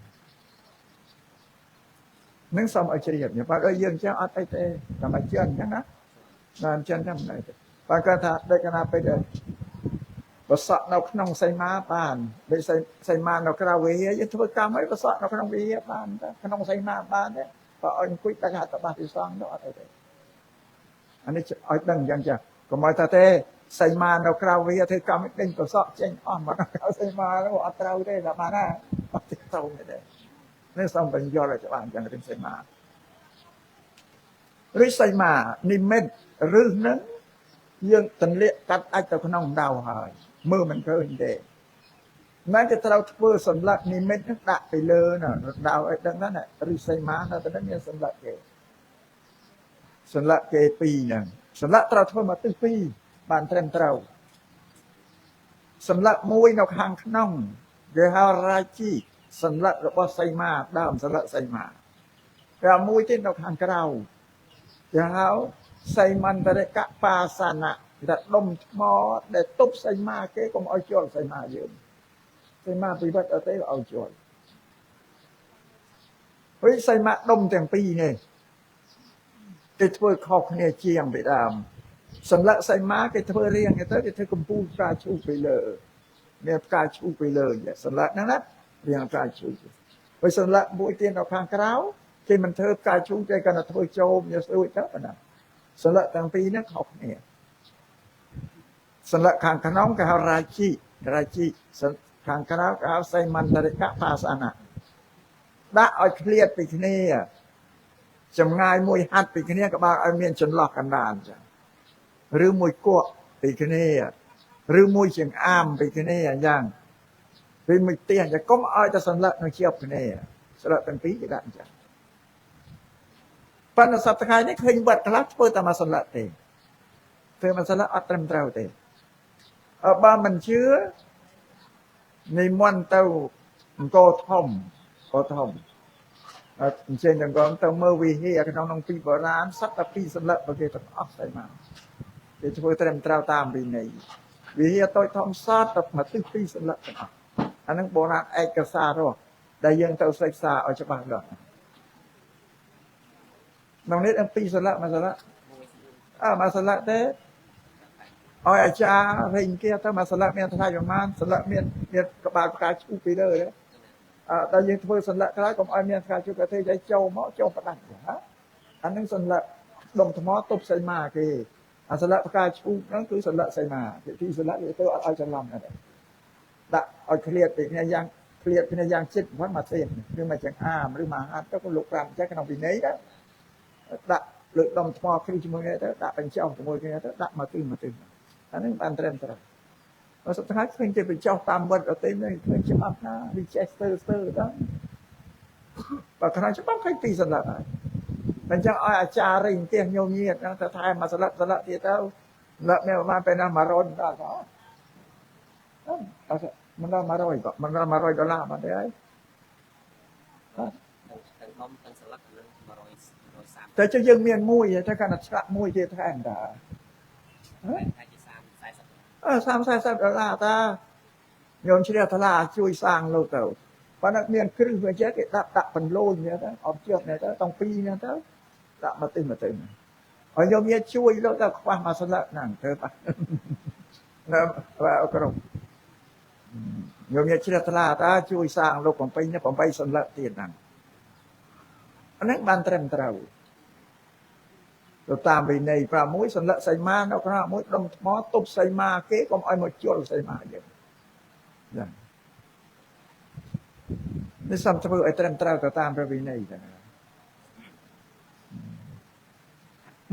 នឹងសូមឲ្យជ្រាបបើឲ្យយើងចឹងអត់អីទេតែមកចឹងចឹងណាបានចឹងតែមិនអីទេបើគាត់ថាដូចកណាពេលបសក់នៅក្នុងសីមាបានដូចសីមានៅក្រៅវិហារយើងធ្វើកម្មឲ្យបសក់នៅក្នុងវិហារបានតែក្នុងសីមាបានទេបើឲ្យអង្គុយដាច់ហត្ថបទពិសងទៅអត់អីទេអានេះឲ្យដឹងយ៉ាងចាស់កុំឲ្យថាទេសីមានៅក្រៅវិហារធ្វើកម្មដេញបសក់ចេញអស់មកក្រៅសីមានោះអត់ត្រូវទេតែបានណាអត់ត្រូវទេនេះសំបញ្យល់ឲ្យច្បាស់យ៉ាងរឿងសីមាឬសីមានិមិត្តឬនឹងយើងទម្លាក់កាត់អាចទៅក្នុងដៅហើយមើលមិនឃើញទេមិនតែត្រូវធ្វើសម្លាក់និមិត្តនឹងដាក់ទៅលើណាដៅឲ្យដឹងណាឬសីមានៅតែមានសម្លាក់គេពីរហ្នឹងសម្លាក់ត្រូវធ្វើមកទិសពីរបានត្រឹមត្រូវសម្លាក់មួយនៅខាងក្នុងគេហៅរាជីសម្លាក់របស់សីមាដើមសម្លាក់សីមាតែមួយទៀតនៅខាងក្រៅគេហៅសីមន្តរិកបាសានៈតែដុំថ្មដែលទប់សីមាគេកុំឲ្យជាប់សីមាយើងសីមាពិវត្តអត់ទេឲ្យជាប់ហើយសីមាដុំទាំងពីរនេះគេធ្វើខុសគ្នាជាងពីដើមសម្លាក់សីមាគេធ្វើរៀងទៅគេធ្វើកំពូលផ្កាឈូកពីលើមានផ្កាឈូកពីលើសម្លាក់ហ្នឹងណារៀងផ្កាឈូកហើយសម្លាក់មួយទៀតនៅខាងក្រៅគេមិនធ្វើផ្កាឈូកទេគាត់តែធ្វើជោមយកស្រួយទៅប៉ុណ្ណាសម្លាក់ទាំងពីរហ្នឹងខុសគ្នាសម្លាក់ខាងក្នុងគេហៅរាជីខាងក្រៅគេហៅសីមន្តរិកបាសានៈដាក់ឲ្យឃ្លាតពីគ្នាចម្ងាយមួយហាត់ពីគ្នាក៏បើឲ្យមានចន្លោះកណ្ដាលចឹងឬមួយគក់ពីគ្នាឬមួយចង្អាមពីគ្នាយ៉ាងឬមួយទៀងតែកុំឲ្យតែសម្លាក់នឹងជាប់គ្នាសម្លាក់ទាំងពីរគេដាក់អញ្ចឹងប៉ុន្តែសប្តាហ៍នេះឃើញវត្តខ្លះធ្វើតែមកសម្លាក់ទេធ្វើមកសម្លាក់អត់ត្រឹមត្រូវទេបើមិនជឿនិមន្តទៅអង្គរធំអញ្ចឹងទាំងកងទៅមើលវិហារក្នុងពីបុរាណសត្វតែពីរសម្លាក់បើគេទាំងអស់ស្អីមកគេធ្វើត្រឹមត្រូវតាមវិន័យវិហារតូចធំសតតែមកទិសពីរសម្លាក់ទាំងអស់ អានឹងបុរាណឯកសាររស់ដែលយើងទៅសិក្សាឲ្យច្បាស់លាស់ក្នុងនេះអំពីសន្លឹកមួយសន្លឹកមួយសន្លឹកទេឲ្យអាចារ្យរេងkiaទៅមួយសន្លឹកមានថ្លៃប្រមាណសន្លឹកមានក្បាលផ្កាឈូកពីលើទេដល់យើងធ្វើសន្លឹកក្រោយកុំឲ្យមានផ្កាឈូកទេឲ្យចូលមកចូលផ្ដាច់ណាអានឹងសន្លឹកដុំថ្មទប់សីមាគេអាសន្លឹកផ្កាឈូកហ្នឹងគឺសន្លឹកសីមាពីសន្លឹកវាទៅអត់ឲ្យច្រឡំដែរដាក់ឲ្យឃ្លាតពីគ្នាយ៉ាងឃ្លាតគ្នាយ៉ាងជិតប៉ុន្មានទេឬមកចង្អាមឬមកហាត់ទៅក៏លោក5ចេះក្នុងវិន័យដែរដាក់លើកដុំថ្មគ្រីជាមួយគ្នាទៅដាក់បញ្ចុះជាមួយគ្នាទៅដាក់មកទិសអានេះបានត្រឹមត្រូវបើសុទ្ធតែឃើញគេបញ្ចុះតាមវត្តអត់ទេឃើញច្បាប់ណាវាចេះស្ទើរទៅបើខ្លាំងច្បាប់ឃើញពីសន្លឹកហើយអញ្ចឹងឲ្យអាចារ្យរេងទៀងញោមញាតទៅថែមកសន្លឹកទៀតទៅលឹកមានប្រហែលពេលណា100ដល់ក៏មិនដល់100ក៏មិនដល់$100បាត់ទេហើយតែចុះយើងមានមួយតែគាត់ឆ្លាក់មួយទៀតថែមតា$30-40តាញោមជ្រះថ្លាជួយសាងលោកទៅប៉ុន្តែមានគ្រឹះវាចេះគេដាក់បន្លូននេះទៅអត់ជាប់នេះទៅต้องពីនេះទៅដាក់មកទិសឲ្យញោមញាតជួយលោកទៅខ្វះមកសន្លឹកហ្នឹងទៅបាទនៅអក្រមញោមញាតជ្រះថ្លាតាជួយសាងលោកបំពេញ8សន្លឹកទៀតហ្នឹងអាហ្នឹងបានត្រឹមត្រូវទៅតាមវិន័យ6សន្លឹកសីមានៅក្នុងមួយដុំថ្មទប់សីមាគេកុំឲ្យមកជល់សីមាយើងចានេះសំធ្វើឲ្យត្រឹមត្រូវទៅតាមព្រះវិន័យហ្នឹង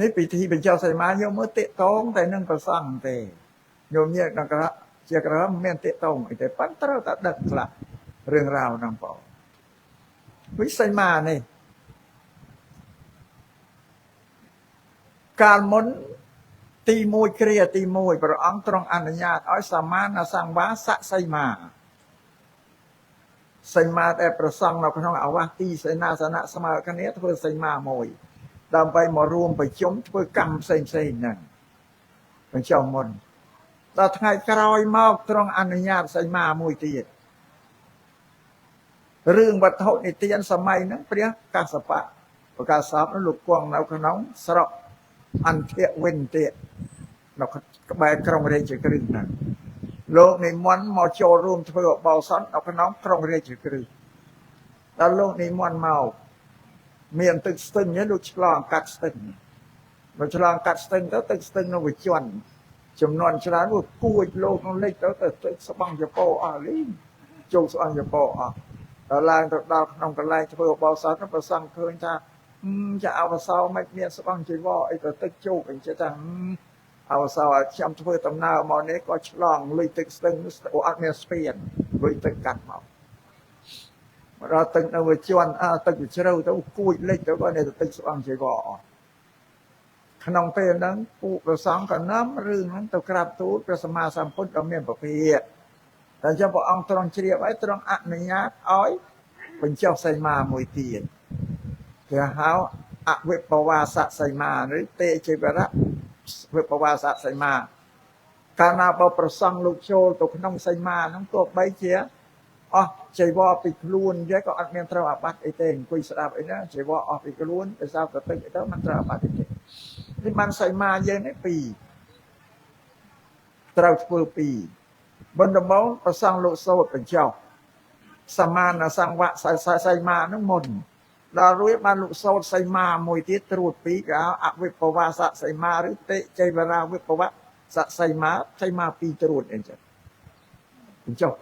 នេះពិធីបញ្ចុះសីមាយកមើលតិតងតែនឹងប្រសង់ទេញោមញាតដល់ក្រជាក្រមមានតិតងអីទេប៉ុន្តែត្រូវតែដឹកខ្លះរឿងរ៉ាវហ្នឹងបងវិសីមានេះកាលមុនទី1គ្រាទី1ព្រះអង្គទ្រង់អនុញ្ញាតឲ្យសមានសង្វាសសីមាសីមាដែលប្រសង់នៅក្នុងអាវាសទីសេនាសនៈស្មើគ្នាធ្វើសីមាមួយដើម្បីមករួមប្រជុំធ្វើកម្មផ្សេងហ្នឹងបញ្ចុះមុនដល់ថ្ងៃក្រោយមកទ្រង់អនុញ្ញាតសីមាមួយទៀតរឿងវត្ថុនិទានសម័យហ្នឹងព្រះកសបៈប្រកាសបលោកគង់នៅក្នុងស្រុកអន្ទវិនតិនៅក្បែរក្រុងរាជក្រឹសហ្នឹងលោកនិមន្តមកចូលរួមធ្វើអបោសននៅក្នុងក្រុងរាជក្រឹសដល់លោកនិមន្តមកមានទឹកស្ទឹងនេះលោកឆ្លងកាត់ស្ទឹងមកឆ្លងកាត់ស្ទឹងទៅទឹកស្ទឹងនៅវិជន់ចំនួនច្រើនវាគួចលោកក្នុងលេខទៅទឹកស្បង់ចពោអស់លីងចូលស្បង់ចពោអស់ដល់ឡើងទៅដល់ក្នុងកន្លែងធ្វើអបោសនប្រសង់ឃើញថាចាអវសោមិនមានស្បង់ជីវរអីទៅទឹកជោគអញ្ចឹងថាអវសោខ្ញុំធ្វើដំណើរមកនេះក៏ឆ្លងលុយទឹកស្ទឹងអត់មានស្ពានលុយទឹកកាត់មកដល់ទឹកនៅវិជន់ទឹកវាជ្រៅទៅគួចលេចទៅក៏នៅទឹកស្បង់ជីវរអស់ក្នុងពេលហ្នឹងពួកព្រះសង្ឃក៏នាំរឿងហ្នឹងទៅក្រាបទូលព្រះសម្មាសម្ពុទ្ធដ៏មានពភាកតែចឹងព្រះអង្គទ្រង់ជ្រាបហើយទ្រង់អនុញ្ញាតឲ្យបញ្ចុះសីមាមួយទៀតគេហៅអវិបវាសសីមាឬទេជិវរៈវិបវាសសីមាកាលណាបើប្រសង់លោកចូលទៅក្នុងសីមាហ្នឹងទោះបីជាអស់ចីវរពីខ្លួនគេក៏អត់មានត្រូវអាបត្តិអីទេអង្គុយស្ដាប់អីណាចីវរអស់ពីខ្លួនទៅសោកទឹកអីទៅមិនត្រូវអាបត្តិទេនេះបានសីមាយើងនេះ2ត្រូវធ្វើ2បន្តិដំបូងប្រសង់លោកសូត្របញ្ចុះសមានសង្វៈសីមាហ្នឹងមុនដល់រួចបានលោកសូត្រសីមាមួយទៀតត្រួត2គេហៅអវិបវាសសីមាឬតិចៃវរាវិបវៈសីមា2ត្រួតអីចឹងបញ្ចុះ2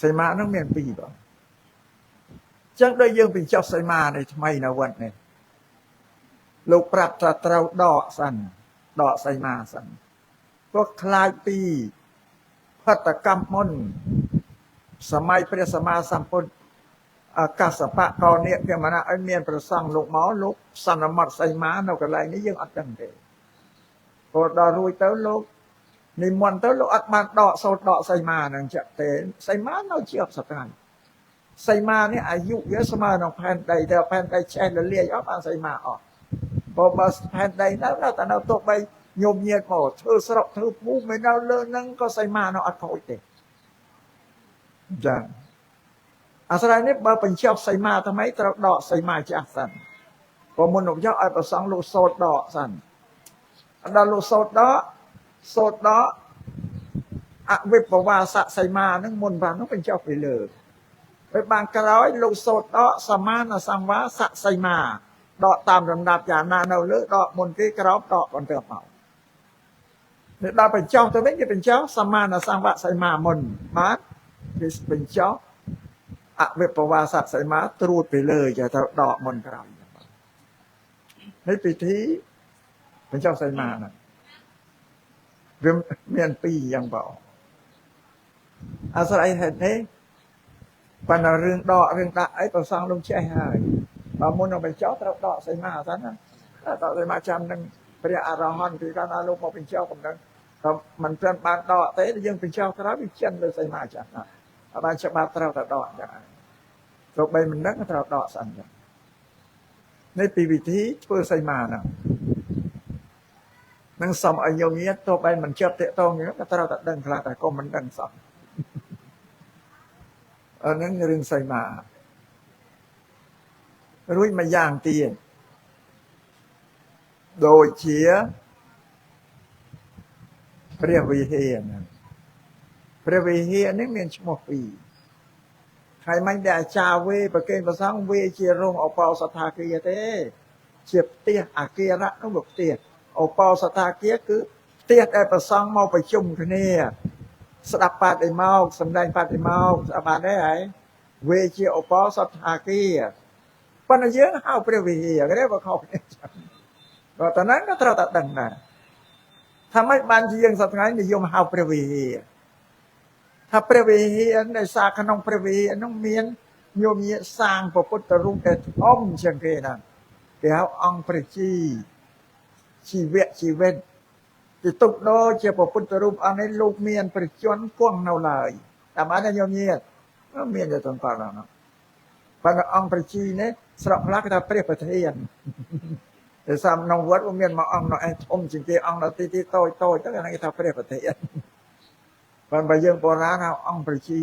សីមាហ្នឹងមាន2បងចឹងដូចយើងបញ្ចុះសីមានេះថ្មីនៅវត្តនេះលោកប្រាប់ថាត្រូវដកសិនដកសីមាសិនព្រោះខ្លាចពីផតកម្មមុនសម័យព្រះសម្មាសម្ពុទ្ធកសបៈកោនិកមណៈឲ្យមានប្រសង់លោកមកលោកសន្មតសីមានៅកន្លែងនេះយើងអត់ដឹងទេព្រោះដល់រួចទៅលោកនិមន្តទៅលោកអត់បានដកសូត្រដកសីមានឹងចាក់ទេសីមានៅជាប់សកាយសីមានេះអាយុវាស្មើនឹងផែនដីតែផែនដីឆេះលលាយអស់បានសីមាអស់បើផែនដីនៅតែនៅទោះបីញោមញាតមកធ្វើស្រុកធ្វើភូមិមិននៅលើនឹងក៏សីមានៅអត់ខូចទេ จังอาศัยนี้บ่เป็นชอบใส่มาทำไมตรดอกใส่มาจากสันพอมุนออกยอดไอ้ประสงลูกโซดดอกสันอันนั้นลูกโซดดอกอวิปวาสใส่มานั่งมุนบานต้องเป็นเจ้าไปเลยไปบางกระร้อยลูกโซดดอกสมานะสังวาสใส่มาดอกตามลำดับอย่างนาเนาเลือดอกมุนที่กระรอบดอกบนเตือเมาเนี่ยเราเป็นเจ้าตัวนี้จะเป็นเจ้าสมานะสังวาใส่มามุนมาเป็นเจ้าอเวปวาสใส่มาตรูดไปเลยจะดอกมนกระไรในปีที่เป็นเจ้าใส่มานะเมียนปียังบอกอาศัยเหตุนี้ปัญหาเรื่องดอกเรื่องตาไอ้ตัวสร้างลงใช่หายบางมุนเอาไปเจ้าตรดอกใส่มาซะนะดอกใส่มาจำหนึ่งพระอรหันต์ที่การอาลูกมาเป็นเจ้าคนนั้นมันเพื่อนบ้านดอกแต่ยังเป็นเจ้าทรัพย์วิเชียนเลยใส่มาจ้ะนะบ้านชาวบ้านตรดอกจ้ะตัวใบมันนักตรดอกสั่นจ้ะในปีวิธีเพื่อใส่มานะนั่งสมอายุเงี้ยตัวใบมันเชื่อเตะตรงอย่างนี้ก็เราตัดดังคลาแต่ก็มันดังสมนั่นเรื่องใส่มารุ่ยมาย่างเตียนโดยเชียพระวิเฮนพระวิเฮนนี่มีชั่วโมงปีใครไม่ได้ชาเวประเกณฑ์ภาษาเวเชียรงเอาเปาสถากียเต้เชียบเตี้ยอาเกียระต้องบอกเตี้ยเอาเปาสถากียคือเตี้ยได้ประสังเมาไปชุ่มคะเนียสดับปาดไอเมาสำแดงปาดไอเมาสบายได้ไหมเวเชียเอาเปาสถากียปัญญาเยอะเข้าพระวิเฮก็ได้ว่าเขาเนี่ยก็ตอนนั้นก็เราตัดดังนะทำให้บางทียังสัตว์ไงนิยมเข้าพระวิเฮถ้าพระวิเฮในสาขนองพระวิเฮน้องเมียนโยมเยสร้างพระพุทธรูปแต่อ้อมเชียงเกนั่นเดี๋ยวองพระชีเวชีเวนที่ตุกโนเจ้าพระพุทธรูปอันนี้ลูกเมียนประจวนพ่วงเนาเลยแต่มาในโยมเยก็เมียนจะต้องการเราเนาะพระองค์พระชีเนี่ยสระพระกฐาเปรียบประเทียนแต่สามนองวัดว่าเมียนมาองค์นองไอ้อมจริงๆองค์เราตีโต้ตั้งแต่ในกฐาเปรียบประเทียนวันไปยังโบราณเอาองค์พระชี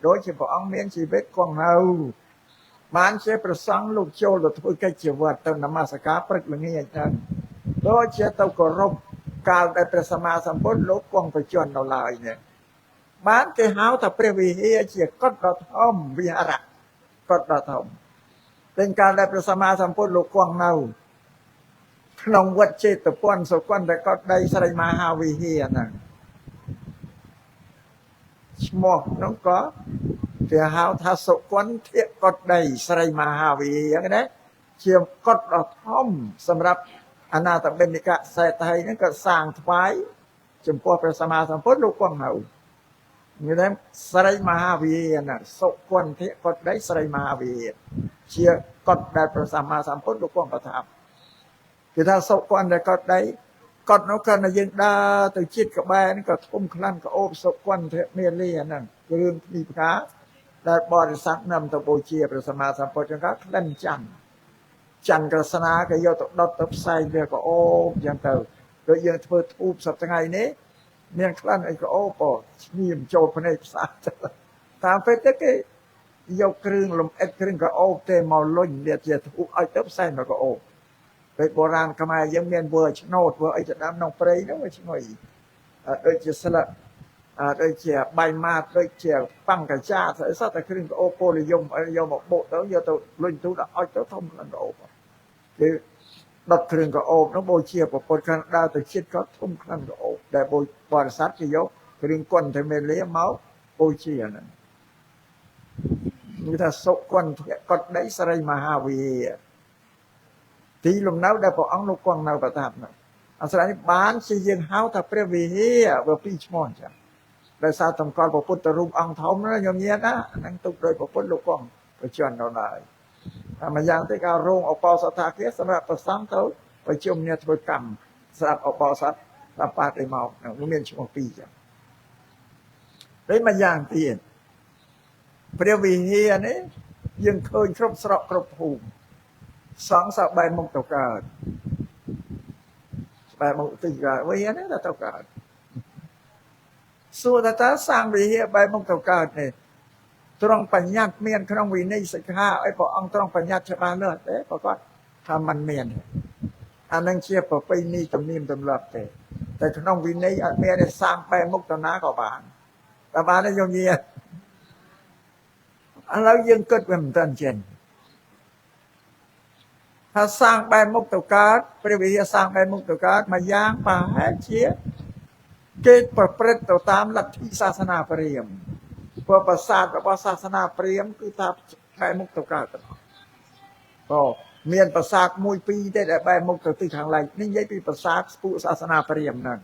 โดยเฉพาะองค์เมียนชีวิตกองเรามันเชื่อประสังลูกโจลทุกข์เจียวตนนมาสกาปรึกอย่างนี้นั่นโดยเชื่อเต้ากรบการได้ประสมาสัมพุทธลูกกองประจวนเราลายเนี่ยมันเกี่ยวกับพระวิเฮเจียก็ดทอมวิหารก็ดทอมเป็นการได้ประสมาสัมพุทธลูกกองเราขนมวัดเจตป้อนสุกวันแต่ก็ได้สไรมาฮาวิเฮนั่นชมอกน้องก็เที่ยวหาทาสุกวันเที่ยก็ได้สไรมาฮาวิเฮอย่างนี้เชี่ยก็ดทอมสำหรับอนาถเบญจกะใส่ไทยนั่นก็สร้างถวายจำพวกพระสมมาสัมพุทธลูกกวางเหาอย่างนั้นสไรมหาวิเฮนะสุกวันเทกดได้สไรมหาวิเฮเชียกดได้พระสมมาสัมพุทธลูกกวางประทับคือถ้าสุกวันได้กดได้กดนกกันยังได้ตัวจิตกับแบนก็ทุ่มคลั่นก็โอบสุกวันเทเมียลีนั่นเรื่องมีพระได้บริษัทนำตัวโบเชียพระสมมาสัมพุทธก็คลั่นจันกระสนาก็ยอดดดตับไซเดียก็โอ้ยังเติมโดยยังเปิดทูบสัปดาห์นี้เมียงคลั่นไอ้ก็โอ้ปอมีมโจพในภาษาตามเฟซก็ยกเครื่องลมเอ็ดเครื่องก็โอ้เตมอลล้นเดียดเจียทูบไอ้ตับไซมันก็โอ้ไปโบราณขมายยังเมียนเวอร์ชโนดเวอร์ไอ้จะดำน้องเปรย์นั่นว่าชิงหน่อยโดยเจียสละโดยเจียใบมาโดยเจียปั้งกระจาใส่สัตว์เครื่องก็โอ้โปลิยมยมบอกโบเต้ายอตัวล้นทูดไอ้ตัวทอมกันก็โอ้คือดับเครื่องก็โอบน้องโบเชียบปนกันดาวแต่ชิดก็ทุ่มคลั่นก็โอบแต่โบบริษัทที่ยกเครื่องก้นเทเมเลียเมาโบเชียนั่นมีแต่สก้นก็ได้สไรมหาวีที่ลมน้ำได้พออังลูกกวางน้ำประทับนะอันสไรบ้านชียังเฮาถ้าเปรียบวีเวอร์ปีชมอนจ้ะได้ทราบตำกรพระพุทธรูปอังทอมนะอย่างเงี้ยนะนั่งตุกโดยพระพุทธลูกกวางไปชวนเราได้มาอย่างที่การโรงออกปอสถาเกสสำหรับประสังเขาไปชมเนี่ยธุรกรรมสำหรับออกปอสัตตาปาไอเมาโรงเรียนชั่วโมงปีจ้ะได้มาอย่างที่พระวิเฮนี่ยังเคยครบสระครบภูมิสองสัปใบมงตกาดใบมงติกาวิเฮนี่ตกาดส่วนถ้าสร้างวิเฮใบมงตกาดเนี่ย ត្រង់បញ្ញត្តិមានក្នុងវិន័យសិក្ខាឲ្យព្រះអង្គត្រង់បញ្ញត្តិច្បាស់លាស់ទេប្រកបថាมันមានអានឹងជាប្រពៃណីទំនៀមទម្លាប់ទេតែក្នុងវិន័យអត់មានទេសាងបែមុខតណាក៏បានតែបានទេយោញាឥឡូវយើងគិតវាមិនទាន់ចេញថាសាងបែមុខទៅកើតព្រះវិហារសាងបែមុខទៅកើតម្យ៉ាងប្រហែលជាគេប្រព្រឹត្តទៅតាមលទ្ធិសាសនាព្រាហ្មណ៍ព្រោះប្រាសាទរបស់សាសនាព្រាហ្មណ៍គឺថាបែមុខទៅកើតទាំងអស់ក៏មានប្រាសាទមួយពីរទេដែលបែមុខទៅទិសខាងលិចនេះនិយាយពីប្រាសាទពួកសាសនាព្រាហ្មណ៍ហ្នឹង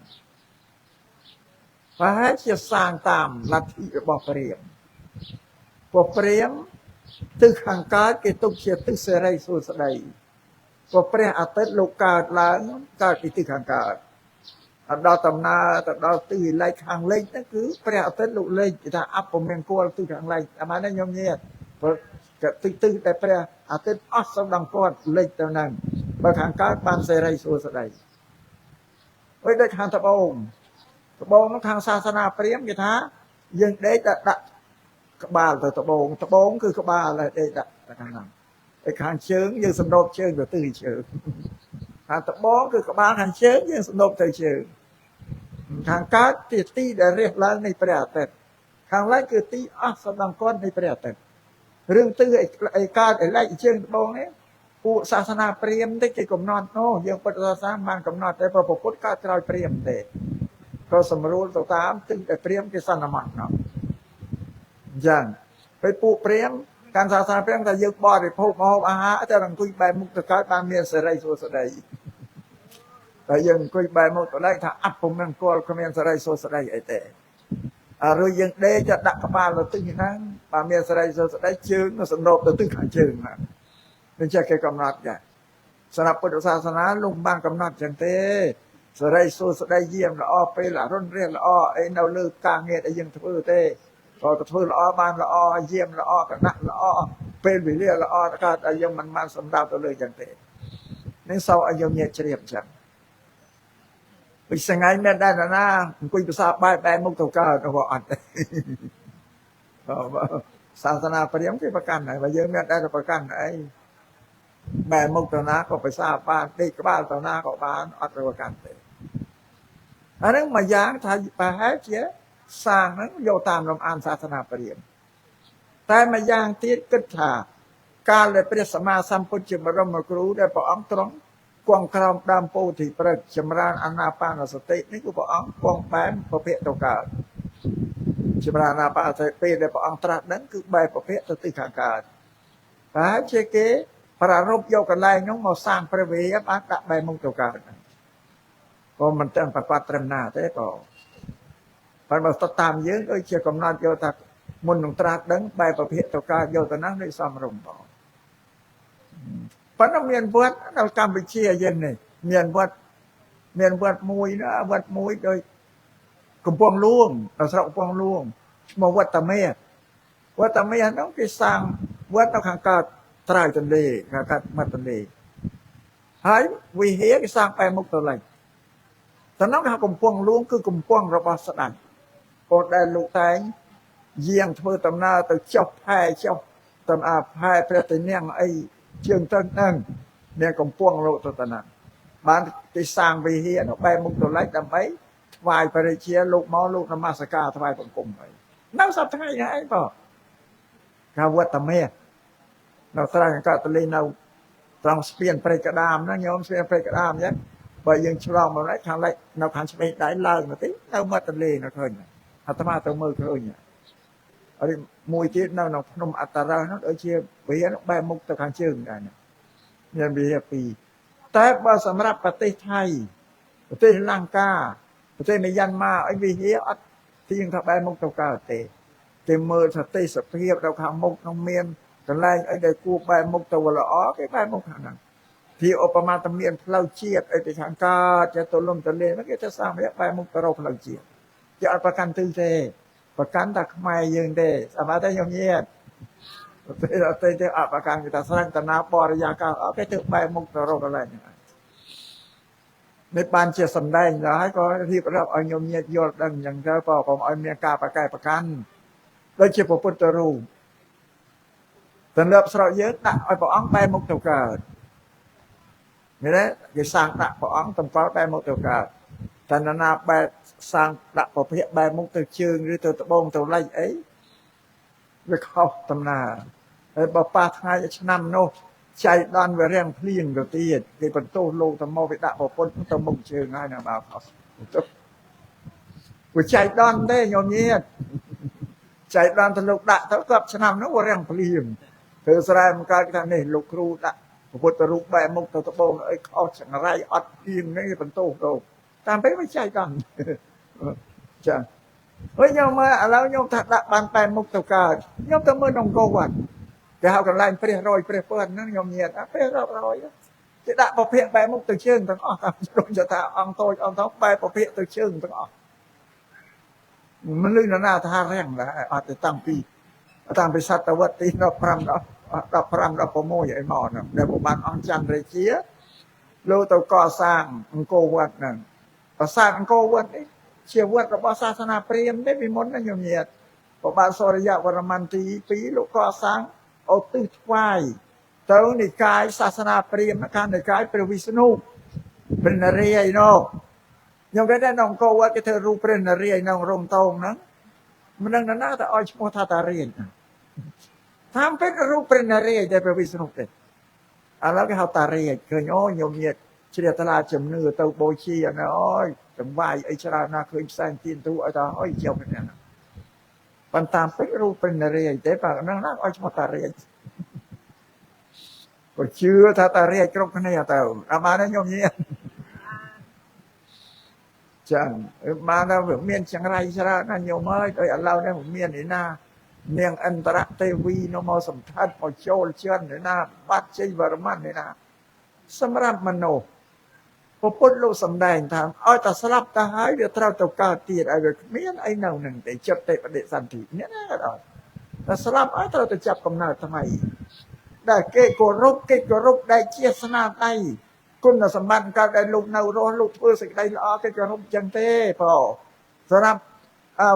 ប្រហែលជាសាងតាមលទ្ធិរបស់ព្រាហ្មណ៍ពួកព្រាហ្មណ៍ទិសខាងកើតគេទុកជាទិសសេរីសួស្តីព្រោះព្រះអាទិត្យលោកកើតឡើងកើតពីទិសខាងកើតដល់ដំណើរទៅដល់ទិសលិចខាងលិចហ្នឹងគឺព្រះអាទិត្យលោកលេចគេថាអពមង្គលទិសខាងលិចអាហ្នឹងខ្ញុំញាតព្រោះទិសតែព្រះអាទិត្យអស់សំដងគាត់លេចទៅហ្នឹងបើខាងកើតបានសេរីសួស្តីហើយដូចខាងត្បូងនោះខាងសាសនាព្រាហ្មណ៍គេថាយើងដេកដាក់ក្បាលទៅត្បូងគឺក្បាលដេកដាក់ខាងហ្នឹងឯខាងជើងយើងសំដប់ជើងទៅទិសជើងខាងត្បូងគឺក្បាលខាងជើងយើងសំដប់ទៅជើងខាងកើតជាទីដែលរះឡើងនៃព្រះអាទិត្យខាងលិចគឺទីអស់សំដងគាត់នៃព្រះអាទិត្យរឿងទិសឯកើតឯលិចជើងត្បូងនេះពួកសាសនាព្រាហ្មណ៍តិចគេកំណត់នោះយើងពុទ្ធសាសនាបានកំណត់តែព្រះពុទ្ធកើតក្រោយព្រាហ្មណ៍ទេក៏សម្រួលទៅតាមទិសដែលព្រាហ្មណ៍គេសន្មតនោះអញ្ចឹងពេលពួកព្រាហ្មណ៍ការសាសនាព្រាហ្មណ៍ថាយើងបរិភោគម្ហូបអាហារតែអង្គុយបែរមុខទៅកើតបានមានសេរីសួស្តីតែយើងអង្គុយបែរមុខទៅឡើងថាអពមង្គលគ្មានសេរីសួស្តីអីទេឬយើងដេកទៅដាក់ក្បាលទៅទិសហ្នឹងបើមានសេរីសួស្តីជើងទៅសម្របទៅទិសខាងជើងហ្នឹងមិនចេះគេកំណត់ចាសម្រាប់ពុទ្ធសាសនាលោកបានកំណត់ចឹងទេសេរីសួស្តីយាមល្អពេលអរុណរះល្អអីនៅលើការងារដែលយើងធ្វើទេក៏ធ្វើល្អបានល្អយាមល្អកណៈល្អពេលវេលាល្អកើតឲ្យយើងមិនបានសម្រាប់ទៅលើចឹងទេនេះសោឲ្យយើងញាតជ្រាបចឹងពីសងៃមានដែរណាអង្គុយភាសាបែបមុខទៅកើតក៏អត់ទេសាសនាព្រាហ្មណ៍គេប្រកាន់ហើយបើយើងមានដែរប្រកាន់អីបែបមុខទៅណាក៏ភាសាបានដេកក្បាលទៅណាក៏បានអត់ប្រកាន់ទេអាហ្នឹងមួយយ៉ាងថាប្រហែលជាសាងហ្នឹងយកតាមលំអានសាសនាព្រាហ្មណ៍តែមួយយ៉ាងទៀតគិតថាកាលដែលព្រះសម្មាសម្ពុទ្ធជាបរមគ្រូដែលព្រះអង្គទ្រង់គង់ក្រោមដើមពោធិព្រឹក្សចម្រើនអាណាបានសតិនេះគឺព្រះអង្គគង់បែបពភៈទៅកើតចម្រើនអាណាបានសតិពេលដែលព្រះអង្គត្រាស់ដឹងគឺបែបពភៈទៅទិសខាងកើតប្រហែលជាគេប្រារព្ធយកកន្លែងនោះមកសាងព្រះវិហារបានដាក់បែបមុខទៅកើតក៏មិនទាំងប្រកាសត្រឹមណាទេក៏បើទៅតាមយើងដូចជាកំណត់យកថាមុននឹងត្រាស់ដឹងបែបពភៈទៅកើតយកទៅហ្នឹងដូចសមរម្យបងប៉ុន្តែមានវត្តនៅកម្ពុជាយើងនេះមានវត្តមួយណាវត្តមួយដោយកំពង់លួងនៅស្រុកកំពង់លួងឈ្មោះវត្តតាមាហ្នឹងគេសាងវត្តនៅខាងកើតត្រើយទន្លេខាងកើតមាត់ទន្លេហើយវិហារគេសាងបែមុខទៅឡើងតំណខាងកំពង់លួងគឺកំពង់របស់ស្ដេចពលដែលលោកតែងយាងធ្វើដំណើរទៅចុះផែចុះតំអាផែព្រះតេនាងអីជើងទៅហ្នឹងមានកំពង់លោកទៅតាណាបានគេសាងវិហារនៅបែមុខទៅឡើងដើម្បីថ្វាយព្រះរាជាលោកមកលោកនមស្ការថ្វាយបង្គំហើយនៅសប្តាហ៍ថ្ងៃហ្នឹងឯងបងកាវត្តមេនៅត្រង់កាតលីនៅត្រង់ស្ពានព្រៃកដាមហ្នឹងញោមស្ពានព្រៃកដាមចឹងបើយើងឆ្លងមកខាងលិចនៅខាងឆ្វេងដៃឡើងមកទេនៅមាត់ទន្លេនៅឃើញអាត្មាទៅមើលឃើញហើយមួយទៀតនៅក្នុងភ្នំអត្តរៈនោះដូចជាវិហារបែរមុខទៅខាងជើងដែរមានវិហារពីរតែបើសម្រាប់ប្រទេសថៃប្រទេសលង្កាប្រទេសមីយ៉ាន់ម៉ាអីវិហារអត់ទៀងថាបែរមុខទៅកើតទេគេមើលថាទេសភាពនៅខាងមុខនោះមានកន្លែងអីដែលគួរបែរមុខទៅល្អគេបែរមុខខាងហ្នឹងពីឧបមាទៅមានផ្លូវជាតិអីទៅខាងកើតចេះទៅលំទន្លេហ្នឹងគេទៅសាមរៈបែរមុខទៅរកផ្លូវជាតិគេអត់ប្រកាន់ទិសទេប្រកាន់តែខ្មែរយើងទេស្អាតតែខ្ញុំញាតប្រទេសទេអត់ប្រកាន់គេថាស្រេចតាណាបរិយាកាសអត់គេទៅបែរមុខទៅរកកន្លែងហ្នឹងនេះបានជាសម្ដែងដល់ហើយក៏រៀបរាប់ឲ្យខ្ញុំញាតយល់ដឹងអញ្ចឹងទៅក៏កុំឲ្យមានការប្រកែកប្រកាន់ដូចជាពុទ្ធរូប ទន្លាប់ស្រុកយើងដាក់ឲ្យព្រះអង្គបែរមុខទៅកើតមានទេគេសាងដាក់ព្រះអង្គតម្កល់បែរមុខទៅកើតតែនរណាបែរសាងដាក់ប្រភេទបែរមុខទៅជើងឬទៅត្បូងទៅលិចអីវាខុសដំណើរហើយបើប៉ះថ្ងៃឆ្នាំនោះចៃដន្យវារាំងភ្លៀងទៅទៀតគេបន្ទោសលោកទៅមកវាដាក់ប្រពន្ធទៅមុខជើងហើយណាបាទវាចៃដន្យទេញោមញាតចៃដន្យទៅលោកដាក់ទៅគាត់ឆ្នាំនោះវារាំងភ្លៀងធ្វើស្រែមិនកើតថានេះលោកគ្រូដាក់ពុទ្ធរូបបែរមុខទៅត្បូងអីខុសចង្រៃអត់ភ្លៀងនេះបន្ទោសលោកតាមពេលវាចៃដន្យចាហើយញោមមើលឥឡូវញោមថាដាក់បានបែរមុខទៅកើតញោមទៅមើលក្នុងអង្គរវត្តគេហៅកន្លែងព្រះរយព្រះពើហ្នឹងញោមញាតព្រះរាប់រយគេដាក់ប្រភេទបែរមុខទៅជើងទាំងអស់តាមដូចថាអង្គតូចអង្គធំបែរប្រភេទទៅជើងទាំងអស់មិនលឺណាថារាំងដែរអត់ទៅតាំងពីសតវត្សទី15ដល់16អីមកហ្នឹងដែលព្រះបាទអង្គច័ន្ទរាជាលោកទៅកសាងអង្គរវត្តហ្នឹងប្រាសាទអង្គរវត្តនេះជាវត្តរបស់សាសនាព្រាហ្មណ៍ទេពីមុនណាញោមញាតព្រះបាទសូរ្យវរ្ម័នទី2លោកកសាងឧទ្ទិសថ្វាយទៅនិកាយសាសនាព្រាហ្មណ៍កាលនិកាយព្រះវិស្ណុព្រះនរាយណ៍នោះខ្ញុំគេថាអង្គរវត្តគេធ្វើរូបព្រះនរាយណ៍នៅរោងតោងហ្នឹងមិនដឹងណាតែឲ្យឈ្មោះថាតារាយតាមពេលរូបព្រះនរាយណ៍តែព្រះវិស្ណុទេឥឡូវគេហៅតារាយឃើញអូញោមញាតជ្រះថ្លាជំនឿទៅបូជាណាអើយចង្វាយអីច្រើនណាឃើញផ្សែងទៀនទូឲ្យថាអើយជាប់នេះណាប៉ុន្តែពេករូបព្រះនរាយណ៍ទេបើហ្នឹងណាឲ្យឈ្មោះតារាយក៏ជឿថាតារាយគ្រប់គ្នាទៅអាបានញោមញាតចឹងបានថាវាមានចង្រៃច្រើនណាញោមអើយដោយឥឡូវនេះមានឯណានាងអន្តរទេវីនោះមកសំថិតមកចូលជឿនឯណាបាត់ជ័យវរ្ម័នឯណាសម្រាប់មនុស្សពុទ្ធលោកសំដែងថាឲ្យតែស្លាប់ទៅហើយវាត្រូវទៅកើតទៀតឲ្យវាគ្មានអីនៅនឹងទេចិត្តទេបដិសន្ធិនេះណាក៏ដល់តែស្លាប់ឲ្យត្រូវទៅចាប់កំណើតថ្មីដែលគេគោរពដែលជាស្នាដៃគុណសម្បត្តិកើតដែលលោកនៅរស់លោកធ្វើសេចក្តីល្អគេគោរពចឹងទេបងសម្រាប់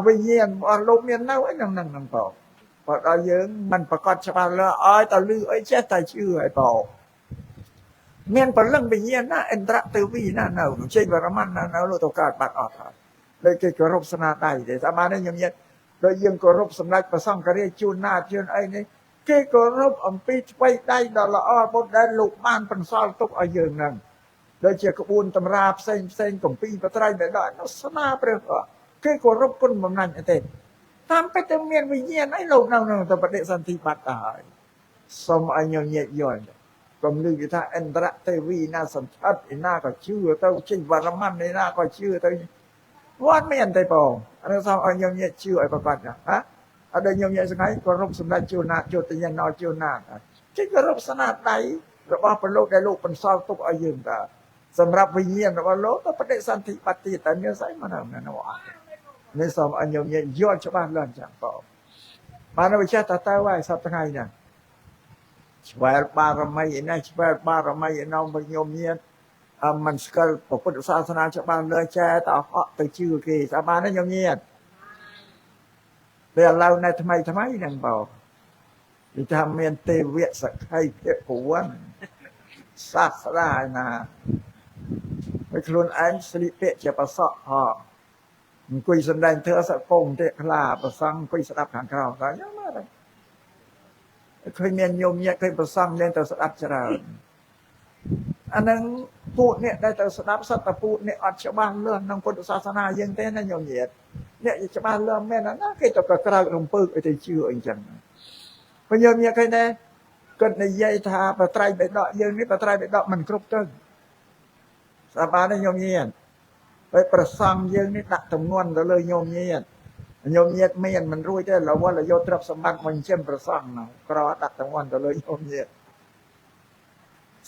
វិញ្ញាណរបស់លោកមាននៅអីហ្នឹងបងបើដល់យើងមិនប្រកាសច្បាស់លាស់ឲ្យតែលឺអីចេះតែជឿឲ្យបងមានព្រលឹងវិញ្ញាណណាអន្តរទេវីណានៅជ័យវរ្ម័នណានៅលោកទៅកើតបាត់អត់ហើយដូចគេគោរពស្នាដៃទេតាមបានខ្ញុំញាតដូចយើងគោរពសម្ដេចព្រះសង្ឃរាជជួនណាជួនអីនេះគេគោរពអំពីថ្មីដៃដ៏ល្អបុត្រដែលលោកបានបន្សល់ទុកឲ្យយើងហ្នឹងដូចជាក្បួនតម្រាផ្សេងគម្ពីរបត្រៃបិដកនោះស្នាព្រះគេគោរពគុណបំណាញ់អីទេតាមពិតទៅមានវិញ្ញាណអីលោកនៅទៅបដិសន្ធិបាត់ទៅហើយសូមឲ្យញញាតយល់កុំឮគេថាអន្តរទេវីណាសន្ធិដ្ឋឯណាក៏ជឿទៅជិញវរ្ម័នឯណាក៏ជឿទៅវត្តមានទេបងអរសូមឲ្យញញាតជឿឲ្យប្រកបណាអត់ដូចញញាតស្ងាយគោរពសម្ដេចជួនណាជួតញ្ញណោជួនណាជិញគោរពស្នាដៃរបស់ព្រះលោកដែលលោកបន្សល់ទុកឲ្យយើងតើសម្រាប់វិញ្ញាណរបស់លោកទៅបដិសន្ធិបាត់ទៀតតែមានស្អីមកណានោះអត់នេះសូមឲ្យញញាតយល់ច្បាស់ឡើងចឹងបងបានវិចារទៅហើយសប្តាហ៍ថ្ងៃហ្នឹងឆ្វែលបារមីឯណាឆ្វែលបារមីឯណោមញោមញាតមិនស្គាល់ពុទ្ធសាសនាច្បាស់លើចែតហក់ទៅជឿគេស្អាបានទេញោមញាតពេលឥឡូវនៅថ្មីហ្នឹងបងនិយាយថាមានទេវៈសក្ខីភពវ័នសាស្ត្រាឯណាហើយខ្លួនឯងស្លៀកពាក់ជាប្រសក់អង្គុយសំដែងធ្វើសកងទេខ្លាប្រសង់អង្គុយស្ដាប់ខាងក្រៅតែយ៉ាងណាដែរឃើញមានញោមញាតឃើញប្រសង់មានទៅស្ដាប់ច្រើនអានឹងពួកអ្នកដែលទៅស្ដាប់សត្វតពួកអ្នកអត់ច្បាស់លឿនក្នុងពុទ្ធសាសនាយើងទេណាញោមញាតអ្នកច្បាស់លឿនមែនណាគេទៅក្រៅរំពើកឲ្យទៅជឿអីចឹងបើញោមញាតឃើញទេគាត់និយាយថាបត្រៃបិដកយើងនេះបត្រៃបិដកមិនគ្រប់ទៅស្អាបានទេញោមញាតហើយប្រសង់យើងនេះដាក់ទម្ងន់ទៅលើញោមញាតមានមិនរួចទេរវល់យកទ្រព្យសម្បត្តិមកចិញ្ចឹមប្រសង់នោះក្រដាក់ទម្ងន់ទៅលើញោមញាត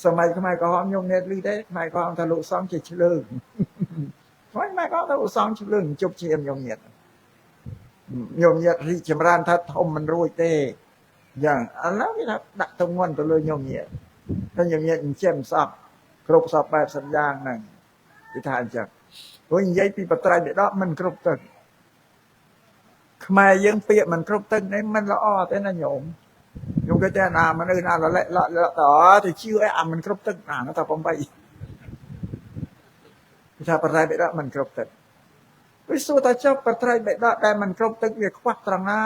សម័យខ្មែរក្រហមញោមញាតឮទេខ្មែរក្រហមថាលោកសង្ឃជាឆ្លើងខ្មែរក្រហមថាលោកសង្ឃឆ្លើងជប់ជាញោមញាតរីកចម្រើនថាធំមិនរួចទេយ៉ាងឥឡូវគេថាដាក់ទម្ងន់ទៅលើញោមញាតតែញោមញាតចិញ្ចឹមសពគ្រប់សពបែបសញ្ញាហ្នឹងគេថាអញ្ចឹងព្រោះនិយាយពីបត្រៃបិដកមិនគ្រប់ទឹកខ្មែរយើងពាក្យមិនគ្រប់ទឹកនេះមិនល្អទេណាញោម cái tên nào mà nơi nào là lại đó thì chưa ai mình cướp tức nào nó ta không bay ta bật tay bị đó mình cướp tứcวิสุทธิเจ้าปไตรเบดาได้มันครบตึกเรียกวัดตรังนา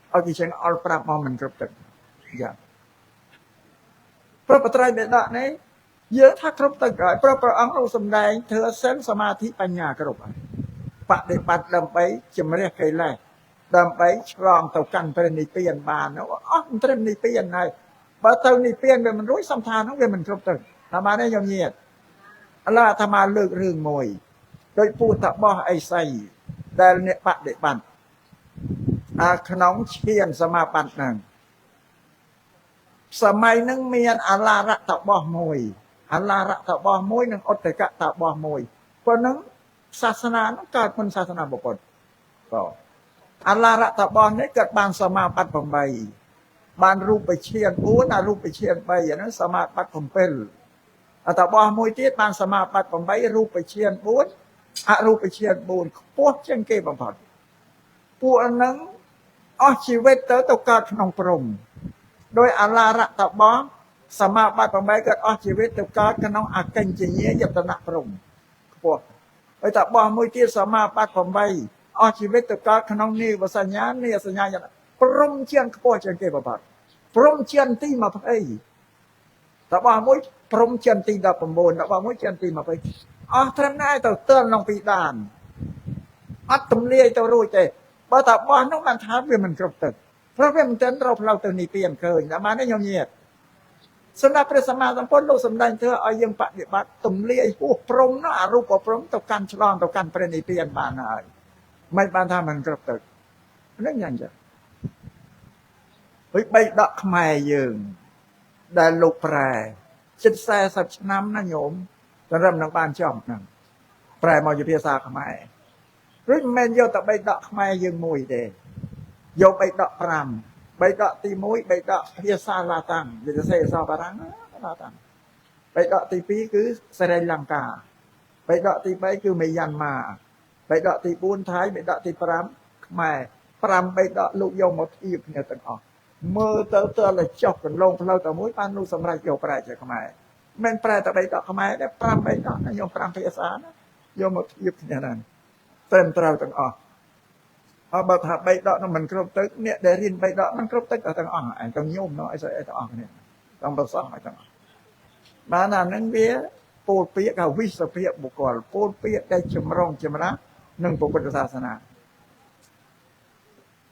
เอาที่เชิงอัลปราบมันครบตึกอย่างพระปไตรเบดาเนี่ยเยอะถ้าครบตึกเลยพระองค์เราสำแดงเธอเส้นสมาธิปัญญากรบปฏิบัติดำไปจะไม่เรียกใครไล่ดำไปฉลองเต่ากันเป็นนิเปียนบานนะว่าอ๋อมันเป็นนิเปียนไงพอเต่านิเปียนเป็นมันรู้สัมทานทั้งเวมันครบตึกธรรมาเนี่ยยมเยียดอะไรธรรมาเลิกเรื่องมวยโดยปูตะบ่อไอไซแต่เนี่ยปะเด็กบันขนมเชียนสมาปันนั่งสมัยนึงเมียนอาลาระตะบ่อมวยอาลาระตะบ่อมวยนึงอดแต่กะตะบ่อมวยเพราะนั้นศาสนาต้องเกิดเป็นศาสนาบุคคลก็อาลาระตะบ่อนี้เกิดบางสมาปันผมใบบานรูปไปเชียนอูน่ะรูปไปเชียนไปอย่างนั้นสมาปันผมเป็นตะบ่อมวยที่บางสมาปันผมใบรูปไปเชียนอูอารูปเชียนบูนพวกเชียงเก็บบำบัดพวกนั้นอ๋อชีวิตเต๋อตกการขนมปรมโดยอาลาระตะบ้องสมาบัติผมไปเกิดอ๋อชีวิตตกการขนมอากันจีเนียยัตนะปรมพวกไอ้ตะบ้องมวยที่สมาบัติผมไปอ๋อชีวิตตกการขนมนี่วสัญญาเนี่ยสัญญาอย่างปรมเชียนพวกเชียงเก็บบำบัดปรมเชียนที่มาไปตะบ้องมวยปรมเชียนที่ดับปมบูนตะบ้องมวยเชียนที่มาไปอ๋อทำนายตัวเตือนลงปีดานอัดตุ่มเลี้ยตัวรู้ใจพอแต่บ้านน้องมันท้าเพื่อมันกรบตึกเพราะเพื่อมันเตือนเราตัวนี้เปลี่ยนเคยแต่มาได้ยมเงียบสำหรับพระสมมาสัมพุทธโลกสำแดงเธอเอายังปฏิบัติตุ่มเลี้ยพวกพรมนะรูปพรมต่อการฉลองต่อการประณีเปลี่ยนบานอะไรไม่บานทามันกรบตึกนั่นยังจะเฮ้ยใบดอกไม้ยืงได้ลูกแปรชิดแซ่สับน้ำนะโยมจะเริ่มนักบ้านชอบนั่งแปรมออยู่เพียซาขมายหรือแมนโยตะใบดอกขมายยังมวยเดโยใบดอกพรำใบดอกตีมวยใบดอกเพียซาลาตังจะเสยซาบารังลาตังใบดอกตีปีคือสเรลังกาใบดอกตีใบคือเมยันมาใบดอกตีปูนท้ายใบดอกตีพรำขมายพรำใบดอกลูกโยมหมดอีกเนี่ยตั้งออกมือเตอเลยจบกันลงเพลาแต่มวยปานลูกสำไรโยปลายจะขมายแม่นแปลแต่ใบดอกขมายได้ปรำใบดอกนะโยมปรำเพียสานะโยมหมดยุบเนี่ยนั่นเต็มเตาต่างออกเอาบัตรใบดอกนั้นมันครบตึกเนี่ยเดรินใบดอกมันครบตึกต่างออกไอ้ต้องโยมเนาะไอ้ใส่ไอ้ต่างออกเนี่ยต้องประสานไอ้ต่างออกมาหน้านั้นเบี้ยปูเปียกับวิสเปียบุกกอลปูเปียได้จมร้องจมนะหนึ่งปุถุศาสนา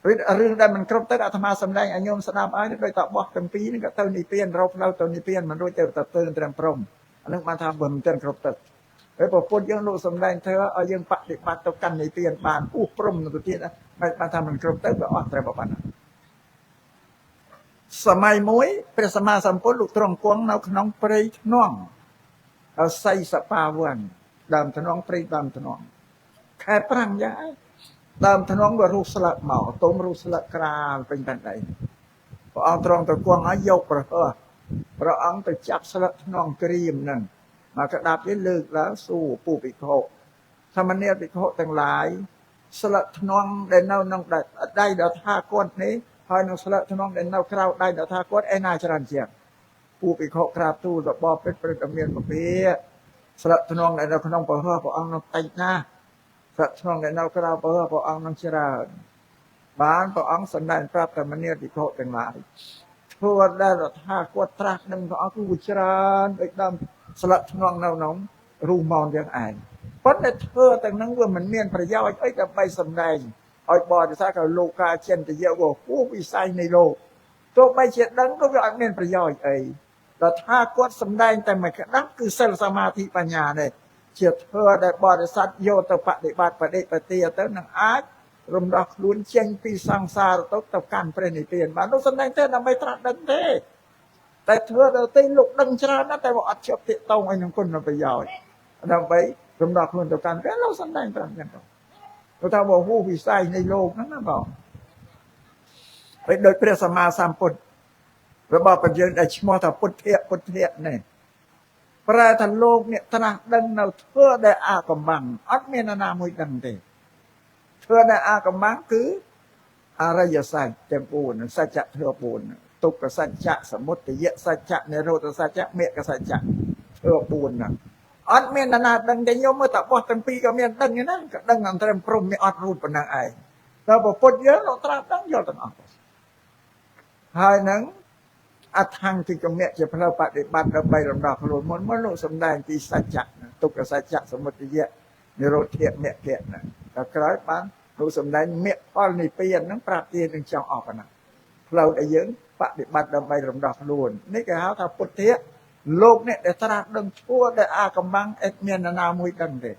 เรื่องใดมันครบตึกอาตมาสำแดงโยมสนามไอ้โดยตอบบอกกันปีนี่ก็เติมนิเปียนเราเติมนิเปียนมันรู้เจอตัดเติมเตรียมพรมอันนั้นมาทำบนเติมครบตึกไอ้พอพูดยังรู้สำแดงเธอเอายังปฏิบัติต่อกันในเปลี่ยนบานพรมในตัวที่นะมาทำมันครบตึกก็ออกแต่ประมาณนั้นสมัยมวยเป็นสมาสัมพุทธลูกตรงกวงเราขนมปรีน้องเอาใส่สปาวันดำถนองปรีดำถนองแค่ปรังย้ายดำถนองว่ารูสลักเหมาต้มรูสลักกราเป็นแบบไหนพอเอาตรงตะกวงเอายกพระองค์ไปจับสลักถนองกรีมนั่นมากระดับยันเลิกแล้วสู้ปู่ปิโคธรรมเนียปิโคต่างหลายสลักถนองได้เน่าน้องได้เดาท่าก้นนี้พอยน้องสลักถนองได้เน่าคราวได้เดาท่าก้นไอ้นายจรันเชียงปู่ปิโคกราบตู้ดอกบอเป็นประเมียนประเพียสลักถนองได้เน่าขนมปะเฮ่อพระองค์น้องไตหน้าสลักถนองได้เน่าคราวปะเฮ่อพระองค์น้องเชราบ้านพระองค์สันดานพระธรรมเนียปิโคต่างหลายทั่วได้เดาท่าก้นตรักหนึ่งพระองค์กุศลไปดำสลัดทองน้องรูมองอย่างอ่านเพราะในเธอแต่นั้นว่ามันเมียนประโยชน์ไอ้กับใบสำแดงไอ้บอจะสร้างกับโลกาเช่นจะเยอะกว่าผู้วิสัยในโลกตัวใบเช็ดนั้นก็ว่าเมียนประโยชน์ไอ้แต่ถ้ากดสำแดงแต่ไม่กระดับคือเซลสมาธิปัญญาเนี่ยเฉียดเธอได้บริษัทโยตปฏิบัติปฏิปฏิเต้นังอาจรวมดอกล้วนเชียงปีสังสารตกตะการเปรนิเปลี่ยนมาต้องสำแดงเธอนำไปตรัสดันเทแต่เธอเราตีลุกดังชรานะแต่ว่าอัดเชือกติดตรงไอ้หนึ่งคนเราไปยาวเราไปรวมดอกล้วนตะการแต่เราสำแดงตรัสกันต่อเราทำว่าผู้วิสัยในโลกนั้นนะบอกไปโดยพระสัมมาสัมพุทธระบอบปัญญาได้ชมอถ้าพุทธะเนี่ยพระทันโลกเนี่ยธนาดังเราเธอได้อากำบังอัดเมนนามวยดังเตเธอได้อากำบังคืออารยสัจเต็มปูนสัจจะเธอปูน ទុក្ខសច្ចៈសមុទយសច្ចៈនិរោធសច្ចៈមគ្គសច្ចៈធ្វើ4ហ្នឹងអត់មានណាដឹងតែខ្ញុំមើលតែបោះទាំងពីរក៏មានដឹងហ្នឹងក៏ដឹងអន្តរព្រំមានអត់រួចប៉ុណ្ណឹងឯងតែពុទ្ធយើងលោកត្រាស់ដឹងយល់ទាំងអស់ហើយហ្នឹងអថង្គិកមៈជាផ្លូវបដិបត្តិដើម្បីរំដោះខ្លួនមុនលោកសំដែងពីសច្ចៈទុក្ខសច្ចៈសមុទយនិរោធមគ្គហ្នឹងតែក្រោយបានលោកសំដែងមគ្គផលនិព្វានហ្នឹងប្រាប់ទានឹងចង់អស់ប៉ុណ្ណាផ្លូវដែលយើងបដិបត្តិដើម្បីរំដោះខ្លួននេះគេហៅថាពុទ្ធៈលោកនេះដែលត្រាស់ដឹងឈ្មោះដែលអាកំបាំងអត់មាននរណាមួយដឹងទេ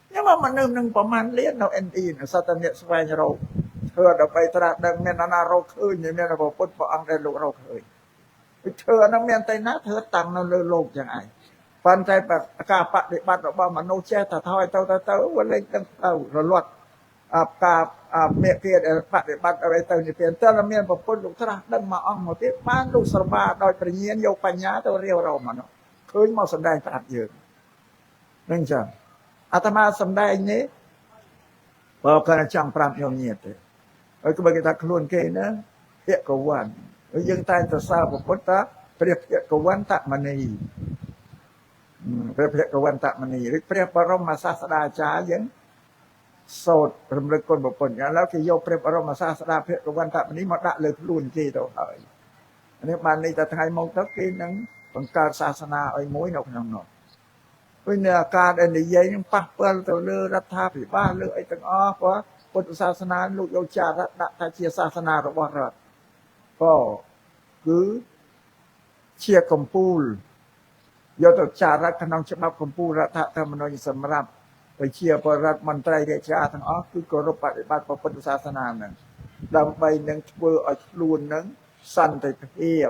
ខ្ញុំមកមនុស្សនឹងប្រមាណលាននៅឥណ្ឌាសត្វតែអ្នកស្វែងរកធ្វើដើម្បីត្រាស់ដឹងមាននរណារកឃើញមានព្រះពុទ្ធព្រះអង្គដែលលោករកឃើញវិធ្វើហ្នឹងមានតែណាធ្វើតាំងនៅលើលោកចឹងឯងប៉ុន្តែការបដិបត្តិរបស់មនុស្សចេះតែថយទៅវាលេងដឹងទៅរលត់ការមេគាដែលបដិបត្តិឲ្យទៅនិព្វានតើមានប្រពុតលោកត្រាស់ដឹងមកអង្គមកទៀតបានលោកស្រវាដោយប្រាជ្ញាយកបញ្ញាទៅរាវរមនោះឃើញមកសម្ដែងប្រាប់យើងនឹងចឹងអាត្មាសម្ដែងនេះបើគាត់ចង់ប្រាប់ខ្ញុំញាតទេហើយក៏បើគេថាខ្លួនគេណាភគវ័នហើយយើងតែសរសើរប្រពុតថាព្រះភគវន្តមនីព្រះភគវន្តមនីឬព្រះបរមសាស្តាចារ្យយើងសូត្ររំលឹកគុណប្រពន្ធឥឡូវគេយកព្រះបរមសាស្តាភគវន្តមនីមកដាក់លើខ្លួនគេទៅហើយនេះបាននេះតែថ្ងៃមកទៅគេនឹងបង្កើតសាសនាឲ្យមួយនៅក្នុងនោះវិញនៅអាការដែលនិយាយនឹងប៉ះពាល់ទៅលើរដ្ឋាភិបាលលើអីទាំងអស់ព្រោះពុទ្ធសាសនាលោកយកចារៈដាក់ថាជាសាសនារបស់រដ្ឋក៏គឺជាកម្ពូលយកទៅចារៈក្នុងច្បាប់កម្ពូលរដ្ឋធម្មនុញ្ញសម្រាប់ប្រជាពលរដ្ឋមន្ត្រីរាជការទាំងអស់គឺគោរពបដិបត្តិពុទ្ធសាសនាហ្នឹងដើម្បីនឹងធ្វើឲ្យខ្លួននឹងសន្តិភាព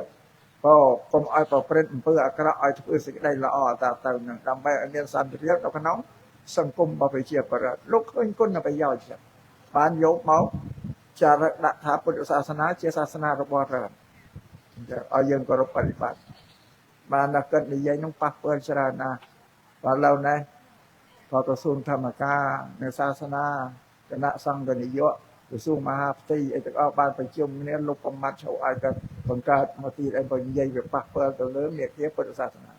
ក៏កុំឲ្យប្រព្រឹត្តអំពើអាក្រក់ឲ្យធ្វើសេចក្តីល្អទៅនឹងដើម្បីឲ្យមានសន្តិភាពនៅក្នុងសង្គមរបស់ប្រជាពលរដ្ឋលោកឃើញគុណប្រយោជន៍ចឹងបានយកមកចារឹកដាក់ថាពុទ្ធសាសនាជាសាសនារបស់រដ្ឋឲ្យយើងគោរពបដិបត្តិបានតែគិតនិយាយនឹងប៉ះពាល់ច្រើនណាស់បាទឥឡូវនេះក៏ក្រសួងធម្មការនៃសាសនាគណៈសង្ឃនាយកក្រសួងមហាផ្ទៃអីទាំងអស់បានប្រជុំគ្នាលោកកំមាត់ចូលឲ្យគាត់បង្កើតមកទីឲ្យនិយាយវាប៉ះពាល់ទៅលើមេគាពុទ្ធសាសនា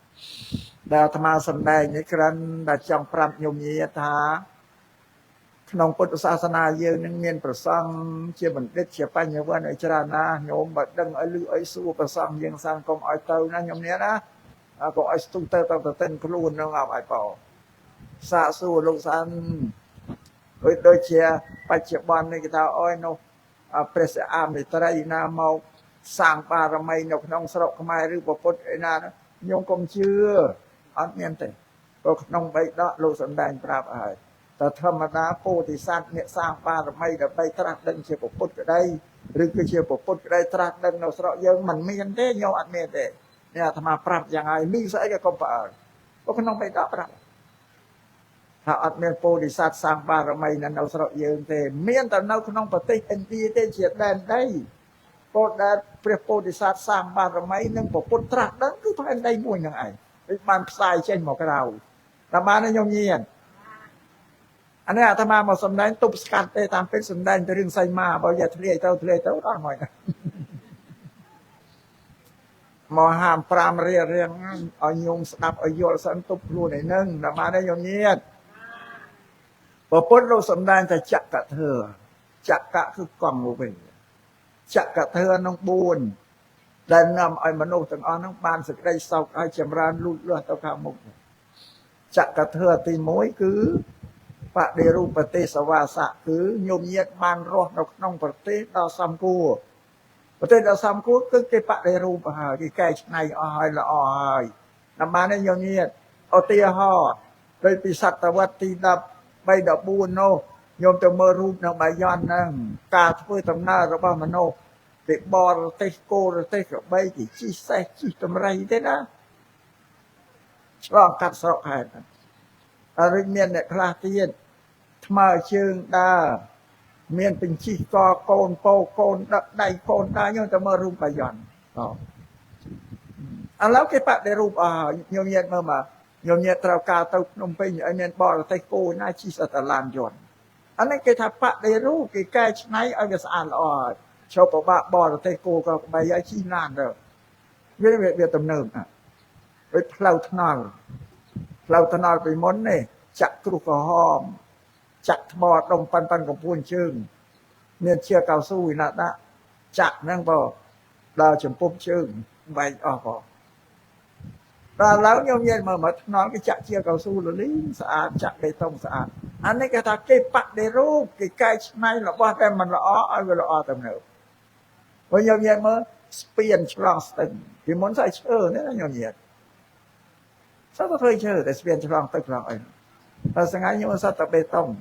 ដែលអាត្មាសម្ដែងនេះគ្រាន់តែចង់ប្រាប់ញោមញាថាក្នុងពុទ្ធសាសនាយើងនឹងមានប្រសង់ជាបណ្ឌិតជាបញ្ញវន្តឲ្យច្រើនណាស់ញោមបើដឹងឲ្យលឺឲ្យសួរប្រសង់យើងសាងកុំឲ្យទៅណាញោមញាណាក៏ឲ្យស្ទុះទៅទិនខ្លួននឹងឲ្យបោសាកសួរលោកសានដូចជាបច្ចុប្បន្ននេះគេថាអើយនោះព្រះសិអាមិត្រីណាមកសាងបារមីនៅក្នុងស្រុកខ្មែរឬពុទ្ធឯណាញោមកុំជឿអត់មានទេព្រោះក្នុងបៃដកលោកសំដែងប្រាប់ហើយតែធម្មតាពោធិសត្វអ្នកសាងបារមីដើម្បីត្រាស់ដឹងជាពុទ្ធក្តីឬគឺជាពុទ្ធក្តីត្រាស់ដឹងនៅស្រុកយើងមិនមានទេញោមអត់មានទេនេះអាត្មាប្រាប់យ៉ាងហើយលឺស្អីក៏កុំផ្អើលព្រោះក្នុងបៃដកប្រាប់ថាអត់មានពោធិសត្វសាងបារមីនៅស្រុកយើងទេមានតែនៅក្នុងប្រទេសឥណ្ឌាទេជាដែនដីពោលដែលព្រះពោធិសត្វសាងបារមីនិងពុទ្ធត្រាស់ដឹងគឺផែនដីមួយហ្នឹងឯងដូចបានផ្សាយចេញមកក្រៅតែបានញោមញៀនអានេះអាត្មាមកសំដែងទប់ស្កាត់ទេតាមពេលសំដែងទៅរឿងសីមាបើយកធ្លាយទៅដល់មកមកហាម5រៀងឲ្យញោមស្ដាប់ឲ្យយល់សិនទប់ខ្លួនឯនឹងតែបានញោមញៀនព្រះពុទ្ធលោកសំដែងតែចក្រធើចក្រគឺកង់មកវិញចក្រធើក្នុង4ដែលនាំឲ្យមនុស្សទាំងអស់ហ្នឹងបានសេចក្តីសុខឲ្យចម្រើនលូតលាស់ទៅខាងមុខចក្រធើទី1គឺបដិរូបទេសវាសៈគឺញោមញាតបានរស់នៅក្នុងប្រទេសដ៏សំគួរប្រទេសដ៏សំគួរគឺគេបដិរូបហើយគេកែច្នៃអស់ហើយល្អហើយតាមបានញោមញាតឧទាហរណ៍ដោយពីសតវត្សទី13 14នោះញោមទៅមើលរូបនៅបាយ័នហ្នឹងការធ្វើដំណើររបស់មនុស្សពីបរទេសគោរទេសក្របីគេជិះសេះជិះតម្រៃទេណាឆ្លងកាត់ស្រុកហេតុហើយមានអ្នកខ្លះទៀតថ្មើរជើងដើរមានបញ្ជីកកូនពោកូនដឹកដៃកូនដើរញោមទៅមើលរូបបាយ័នឥឡូវគេបដិរូបញោមញាតមើលមកញោមញាតត្រូវការទៅភ្នំពេញឲ្យមានបរទេសគោណាជិះសតឡានយន្តអានេះគេថាបដិរូបគេកែច្នៃឲ្យវាស្អាតល្អ cho có bạ bò là tay cô có bay ai chi nàn rồi việc tầm nơm à với lâu thằng bị món này chặt kêu có hòm chặt bò đồng pan của buôn chương nên chia cao su là đã chặt năng bò đào chấm pôm chương bay bò và lão nhau nhiên mà nói cái chặt chia cao su là lý sạch chặt bê tông sạch anh ấy cái ta cái bắt để rú cái này là bao em mình là ai là tầm nơm với nhau nhiên mà spiên trusting thì muốn sai chơi nữa là nhau nhiên sao có thể chơi để spiên trusting rồi ta sẽ ngay nhưng mà sao tập bê tông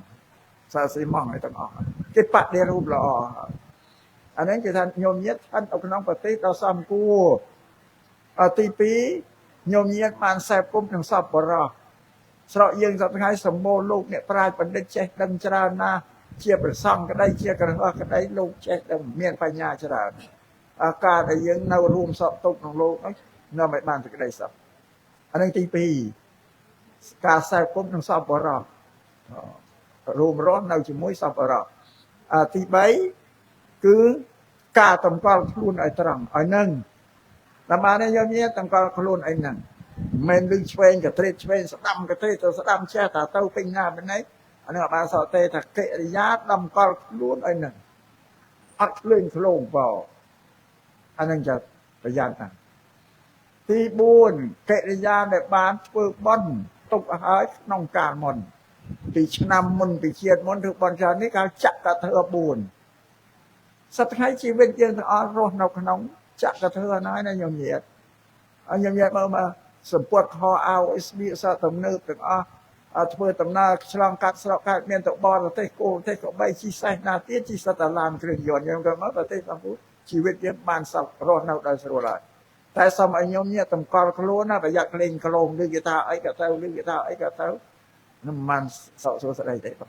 sao xi măng này tao nói cái bắt để rú là anh ấy cái thằng nhau nhiên anh ông nông bát tết tao xăm cua tí pí nhau nhiên man sẹp cũng thằng sập bờ rò sợ dương sao ngay sầm môลูกเนี่ยปลายปันได้เช็ดดังจรานาเชียบซ่องก็ได้เชียกันก็ได้ลูกเช็ดดังเมียนปัญญาจราอาการได้ยังเน่ารวมสอบตกของโลกน่าไม่บ้านจะได้สับอันนั้นตีปีการแสบปุ๊บต้องสอบบรอรวมร้อนเน่าจะมุ้ยสอบบรอตีใบคือการตำกอลคลุนไอตรังไอนึ่งแต่มาในยามนี้ตำกอลคลุนไอหนึ่งมันดึงช่วยกับเทรดช่วยสะดำกับเทรดตัวสะดำแช่ตาเต้าเป็นงานเป็นไงอันนี้มาสอเตถักเกยยาดำกอลคลุนไอหนึ่งอัดเล่นโคลงเบาอันนั้นจะประหยัดนะที่บุญเกยยาในบ้านเปิดบอลตกหายน้องการมนปีชนำมนปีเชียดมนถึงบอลชานี้เขาจักกระเทอบุญสัตย์ให้ชีวิตยังต้องรอดนกน้องจักกระเทอน้อยนะยมเหยียดยมเหยียดมาสมปวดคอเอาไอ้สบีสะตำเนิบถึงเพื่อตำนาฉลองกัดสระกัดเมียนตกบอลเตะโกเตะกใบชีไซนาเตี้ยชีสตาลานเครื่องยนต์ยังกันมาเตะสามพุทชีวิตยังบานสับรอดนกได้สรุปเลยแต่สมัยยมเหยียดตำกอลคล้นะไปอยากเล่นกลงดึงกีตาร์ไอ้กระเท้าดึงกีตาร์ไอ้กระเท้าน้ำมันสาวสได้ได้ปะ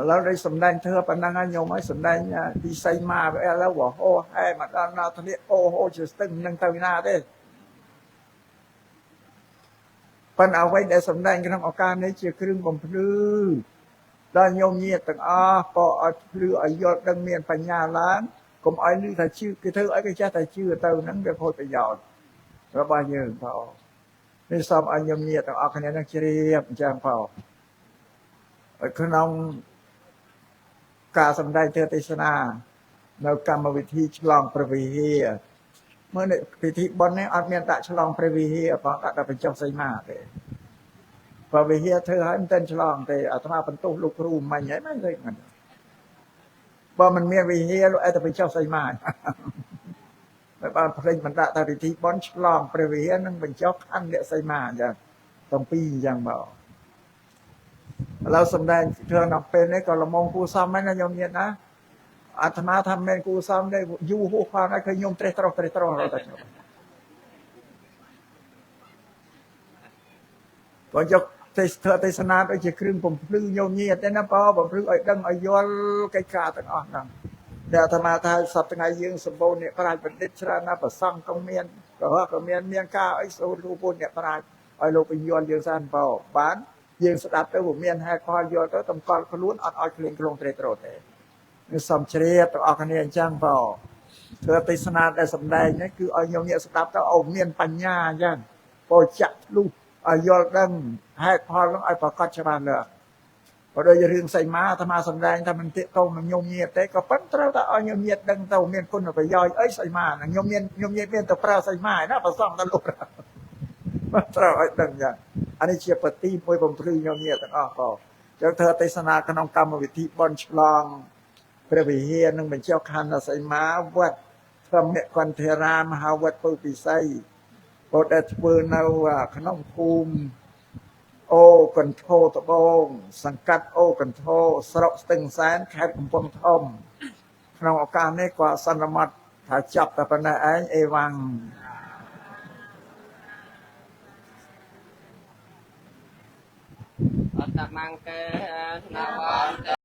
แล้วได้สำแดงเธอปนังโยมให้สำแดงดีไซน์มาไปแล้วว่าโอ้ให้มาด้านหน้าทนี้โอ้โหจะตึงนั่งเตาหน้าได้ปันเอาไว้ได้สำแดงกันทำอาการในเชี่ยครึ่งบ่มพลื้อด้านโยมเงียต่างก็เอาพลื้อเอายอดดังเมียนปัญญาล้านก็เอาลือถ้าชื่อคือเธอไอ้ก็จะแต่ชื่อเตานั้นเป็นพอประโยชน์ระบายเงินพอในสอบอันโยมเงียต่างคะแนนนักเชียบจางพอขนมการสำได้เทศนาในกรรมวิธีฉลองประวิเฮียเมื่อในพิธีบอลนี้อาจมีแต่ฉลองประวิเฮียเพราะแต่เป็นเจ้าไซมาเลยประวิเฮียเธอให้มันเต้นฉลองแต่อาตมาเป็นตู้ลูกครูไม่ใหญ่ไม่เลยมันเพราะมันมีวิเฮียลูกไอ้แต่เป็นเจ้าไซมาแต่บางเพลงมันแต่พิธีบอลฉลองประวิเฮียนั่งเป็นเจ้าขั้นเนี่ยไซมาอย่างต้องปีอย่างเบาเราสำแดงเธอนำเป็นในกรมงกูซ้ำไหมนะโยมเนี่ยนะอาตมาทำเป็นกูซ้ำได้ยูหูความได้เคยโยมเตะตรอกเราแต่ก่อนจะเธอเทศนาไปจะครึ่งผมพลื้โยมเนี่ยได้นะพ่อผมพลื้ไอ้ดังไอ้ยอลไก่กาตั้งอ่อนนั่งแต่อาตมาทายสับตั้งไงยืงสมบูรณ์เนี่ยปลายเป็นเด็ดชรานะประซังกงเมียนก็ว่าก็เมียนก้าไอ้โซลูปูนเนี่ยปลายไอ้โลเป็นยอลยืงสั้นเปล่าบ้านยืนสดับไปผมเมียนให้คอยโยนแล้วตำกอลขลุ่นอ่อนๆเคลียงกลงเตะโตเตะนี่สมเฉลี่ยตัวออกคะแนนจ้างเปล่าเธอติสนาได้สำแดงนี่คือเอาโยมเนี่ยสดับแล้วเอาเมียนปัญญาย่างพอจัดลูกเอาโยนดังให้คอยแล้วไอ้ประกอบชาวบ้านเลยพอโดยจะเรื่องใส่ม้าธรรมาสำแดงถ้ามันเตะโตมันโยมเนี่ยเตะก็ปั้นเท่าแต่เอาโยมเนี่ยดังเต่าเมียนคนไปย่อยเอ้ยใส่ม้าโยมเนี่ยเมียนตัวปลาใส่ม้านะประซ่องตลกมาเท่าไอ้ดังอย่างอันนี้เชียร์ปฏิมวยผมพลื้โยมเนี่ยต่างก็จากเธอเทศนาขนมกรรมวิธีบอลฉลองพระวิเฮียนึงเป็นเจ้าคันอาศัยม้าวัดพระเมฆวันเทรามหาวัดปุปิไซโปรดเปิดนาว่าขนมภูมิโอกันโทตะบงสังกัดโอกันโทสระตึงแสนแคบกุมพงทอมขนมอาการนี้กว่าสันมัดถ้าจับแต่ปัญหาเอวังOtak mangke nawar